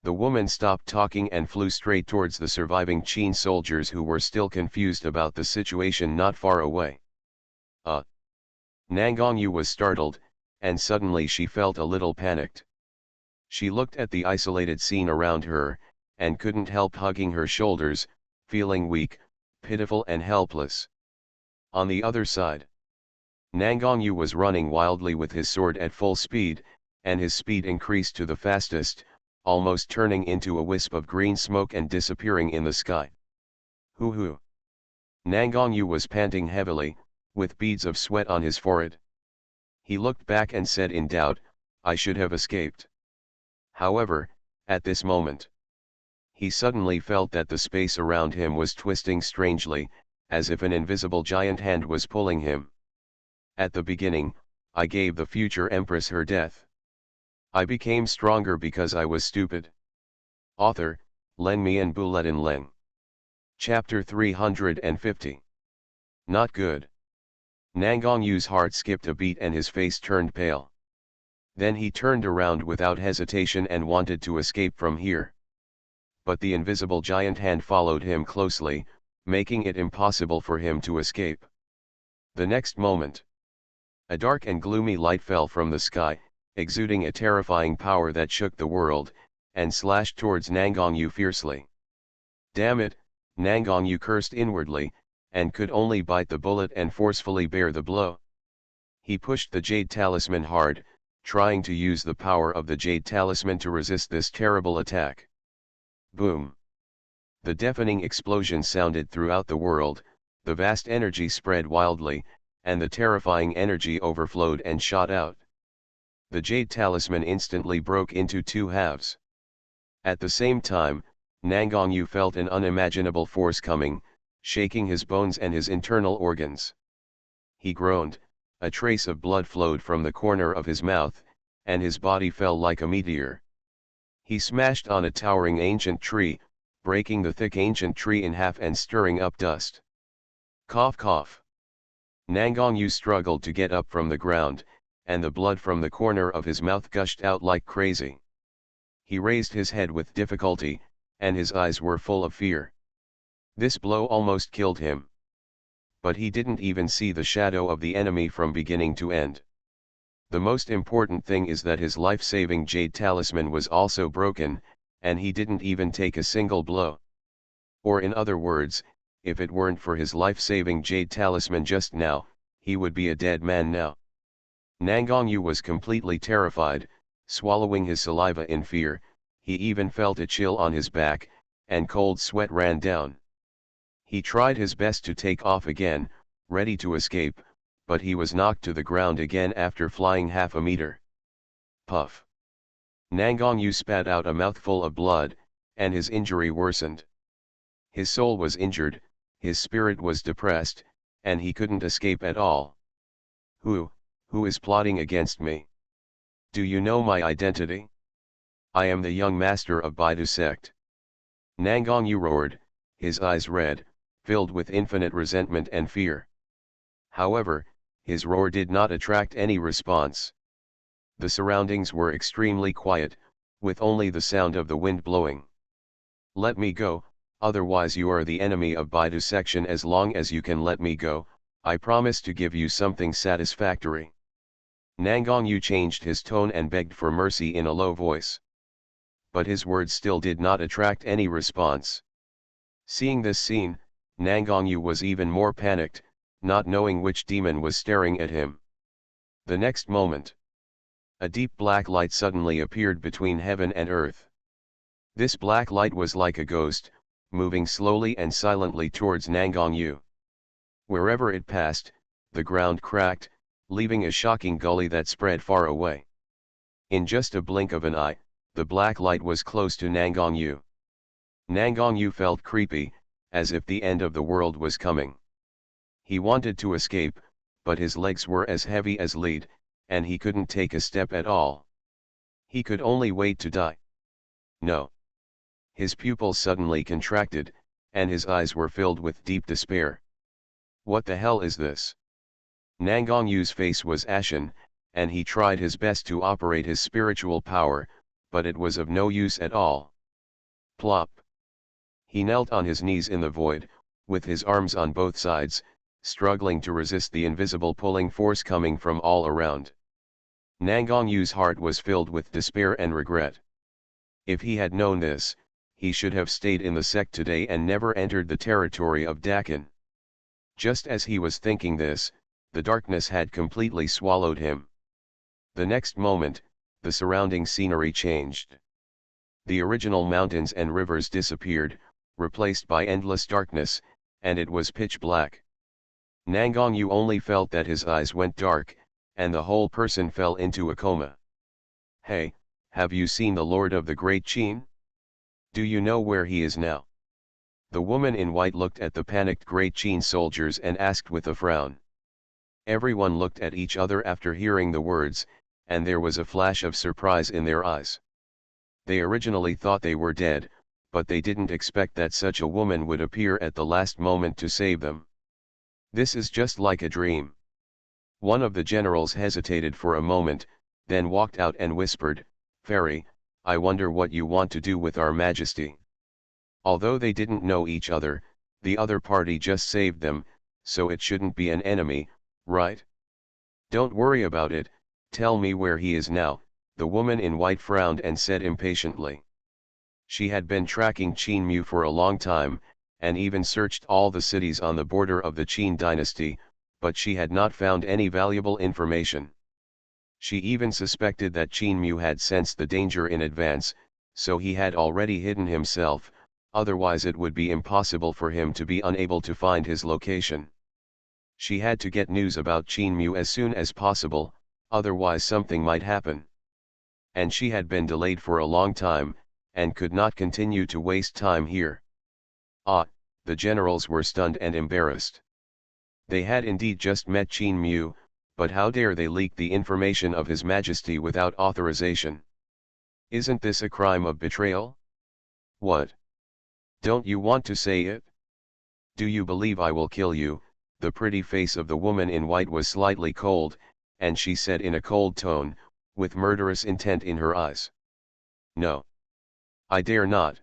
The woman stopped talking and flew straight towards the surviving Qin soldiers who were still confused about the situation not far away. Nangongyu was startled, and suddenly she felt a little panicked. She looked at the isolated scene around her, and couldn't help hugging her shoulders, feeling weak, pitiful and helpless. On the other side, Nangongyu was running wildly with his sword at full speed, and his speed increased to the fastest, almost turning into a wisp of green smoke and disappearing in the sky. Hoo hoo! Nangongyu was panting heavily, with beads of sweat on his forehead. He looked back and said in doubt, "I should have escaped." However, at this moment, he suddenly felt that the space around him was twisting strangely, as if an invisible giant hand was pulling him. At the beginning, I gave the future empress her death. I became stronger because I was stupid. Author, Len Mian Buletin Leng. Chapter 350. Not good. Nangongyu's heart skipped a beat and his face turned pale. Then he turned around without hesitation and wanted to escape from here. But the invisible giant hand followed him closely, making it impossible for him to escape. The next moment, a dark and gloomy light fell from the sky, exuding a terrifying power that shook the world, and slashed towards Nangongyu fiercely. Damn it, Nangongyu cursed inwardly, and could only bite the bullet and forcefully bear the blow. He pushed the jade talisman hard, trying to use the power of the jade talisman to resist this terrible attack. Boom! The deafening explosion sounded throughout the world, the vast energy spread wildly, and the terrifying energy overflowed and shot out. The jade talisman instantly broke into two halves. At the same time, Nangongyu felt an unimaginable force coming, shaking his bones and his internal organs. He groaned, a trace of blood flowed from the corner of his mouth, and his body fell like a meteor. He smashed on a towering ancient tree, breaking the thick ancient tree in half and stirring up dust. Cough cough. Nangongyu struggled to get up from the ground, and the blood from the corner of his mouth gushed out like crazy. He raised his head with difficulty, and his eyes were full of fear. This blow almost killed him. But he didn't even see the shadow of the enemy from beginning to end. The most important thing is that his life-saving jade talisman was also broken, and he didn't even take a single blow. Or in other words, if it weren't for his life-saving jade talisman just now, he would be a dead man now. Nangongyu was completely terrified, swallowing his saliva in fear. He even felt a chill on his back, and cold sweat ran down. He tried his best to take off again, ready to escape, but he was knocked to the ground again after flying half a meter. Puff! Nangongyu spat out a mouthful of blood, and his injury worsened. His soul was injured, his spirit was depressed, and he couldn't escape at all. Who is plotting against me? Do you know my identity? I am the young master of Baidu sect. Nangongyu roared, his eyes red, filled with infinite resentment and fear. However, his roar did not attract any response. The surroundings were extremely quiet, with only the sound of the wind blowing. Let me go, otherwise you are the enemy of Baidu section. As long as you can let me go, I promise to give you something satisfactory. Nangongyu changed his tone and begged for mercy in a low voice. But his words still did not attract any response. Seeing this scene, Nangongyu was even more panicked, not knowing which demon was staring at him. The next moment, a deep black light suddenly appeared between heaven and earth. This black light was like a ghost, moving slowly and silently towards Nangongyu. Wherever it passed, the ground cracked, leaving a shocking gully that spread far away. In just a blink of an eye, the black light was close to Nangongyu. Nangongyu felt creepy, as if the end of the world was coming. He wanted to escape, but his legs were as heavy as lead, and he couldn't take a step at all. He could only wait to die. No. His pupils suddenly contracted, and his eyes were filled with deep despair. What the hell is this? Nangongyu's face was ashen, and he tried his best to operate his spiritual power, but it was of no use at all. Plop! He knelt on his knees in the void, with his arms on both sides, struggling to resist the invisible pulling force coming from all around. Nangongyu's heart was filled with despair and regret. If he had known this, he should have stayed in the sect today and never entered the territory of Dakin. Just as he was thinking this, The darkness had completely swallowed him. The next moment, the surrounding scenery changed. The original mountains and rivers disappeared, replaced by endless darkness, and it was pitch black. Nangongyu only felt that his eyes went dark, and the whole person fell into a coma. "Hey, have you seen the Lord of the Great Qin? Do you know where he is now?" The woman in white looked at the panicked Great Qin soldiers and asked with a frown. Everyone looked at each other after hearing the words, and there was a flash of surprise in their eyes. They originally thought they were dead, but they didn't expect that such a woman would appear at the last moment to save them. This is just like a dream. One of the generals hesitated for a moment, then walked out and whispered, "Fairy, I wonder what you want to do with our Majesty." Although they didn't know each other, the other party just saved them, so it shouldn't be an enemy, right? "Don't worry about it, tell me where he is now," the woman in white frowned and said impatiently. She had been tracking Qin Mu for a long time, and even searched all the cities on the border of the Qin dynasty, but she had not found any valuable information. She even suspected that Qin Mu had sensed the danger in advance, so he had already hidden himself, otherwise it would be impossible for him to be unable to find his location. She had to get news about Qin Mu as soon as possible, otherwise something might happen. And she had been delayed for a long time, and could not continue to waste time here. The generals were stunned and embarrassed. They had indeed just met Qin Mu, but how dare they leak the information of His Majesty without authorization? Isn't this a crime of betrayal? What? Don't you want to say it? Do you believe I will kill you? The pretty face of the woman in white was slightly cold, and she said in a cold tone, with murderous intent in her eyes. "No. I dare not."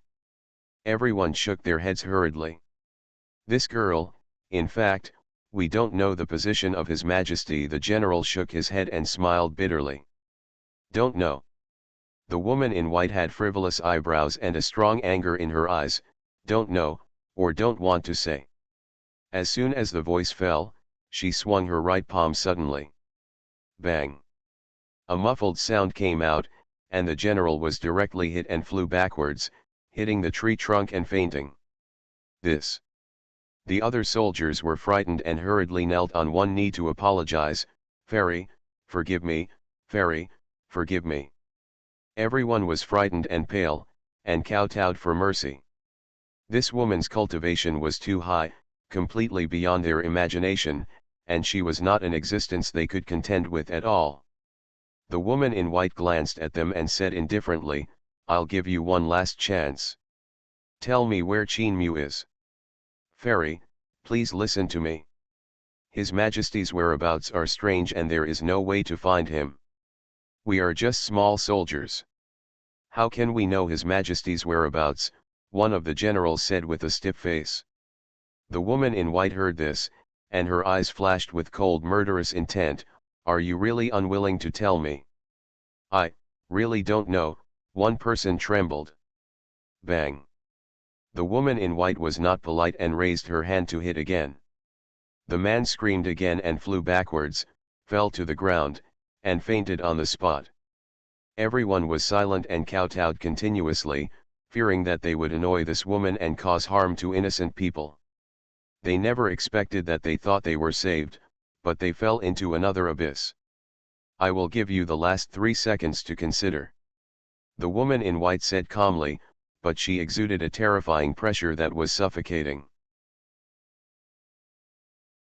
Everyone shook their heads hurriedly. "This girl, in fact, we don't know the position of His Majesty." The general shook his head and smiled bitterly. "Don't know?" The woman in white had frivolous eyebrows and a strong anger in her eyes. "Don't know, or don't want to say." As soon as the voice fell, she swung her right palm suddenly. Bang! A muffled sound came out, and the general was directly hit and flew backwards, hitting the tree trunk and fainting. This. The other soldiers were frightened and hurriedly knelt on one knee to apologize. "Fairy, forgive me, Fairy, forgive me." Everyone was frightened and pale, and kowtowed for mercy. This woman's cultivation was too high, completely beyond their imagination, and she was not an existence they could contend with at all. The woman in white glanced at them and said indifferently, "I'll give you one last chance. Tell me where Qin Mu is. Fairy, please listen to me. His Majesty's whereabouts are strange and there is no way to find him. We are just small soldiers. How can we know His Majesty's whereabouts?" one of the generals said with a stiff face. The woman in white heard this, and her eyes flashed with cold murderous intent. "Are you really unwilling to tell me?" "I really don't know," one person trembled. Bang! The woman in white was not polite and raised her hand to hit again. The man screamed again and flew backwards, fell to the ground, and fainted on the spot. Everyone was silent and kowtowed continuously, fearing that they would annoy this woman and cause harm to innocent people. They never expected that. They thought they were saved, but they fell into another abyss. "I will give you the last 3 seconds to consider," the woman in white said calmly, but she exuded a terrifying pressure that was suffocating.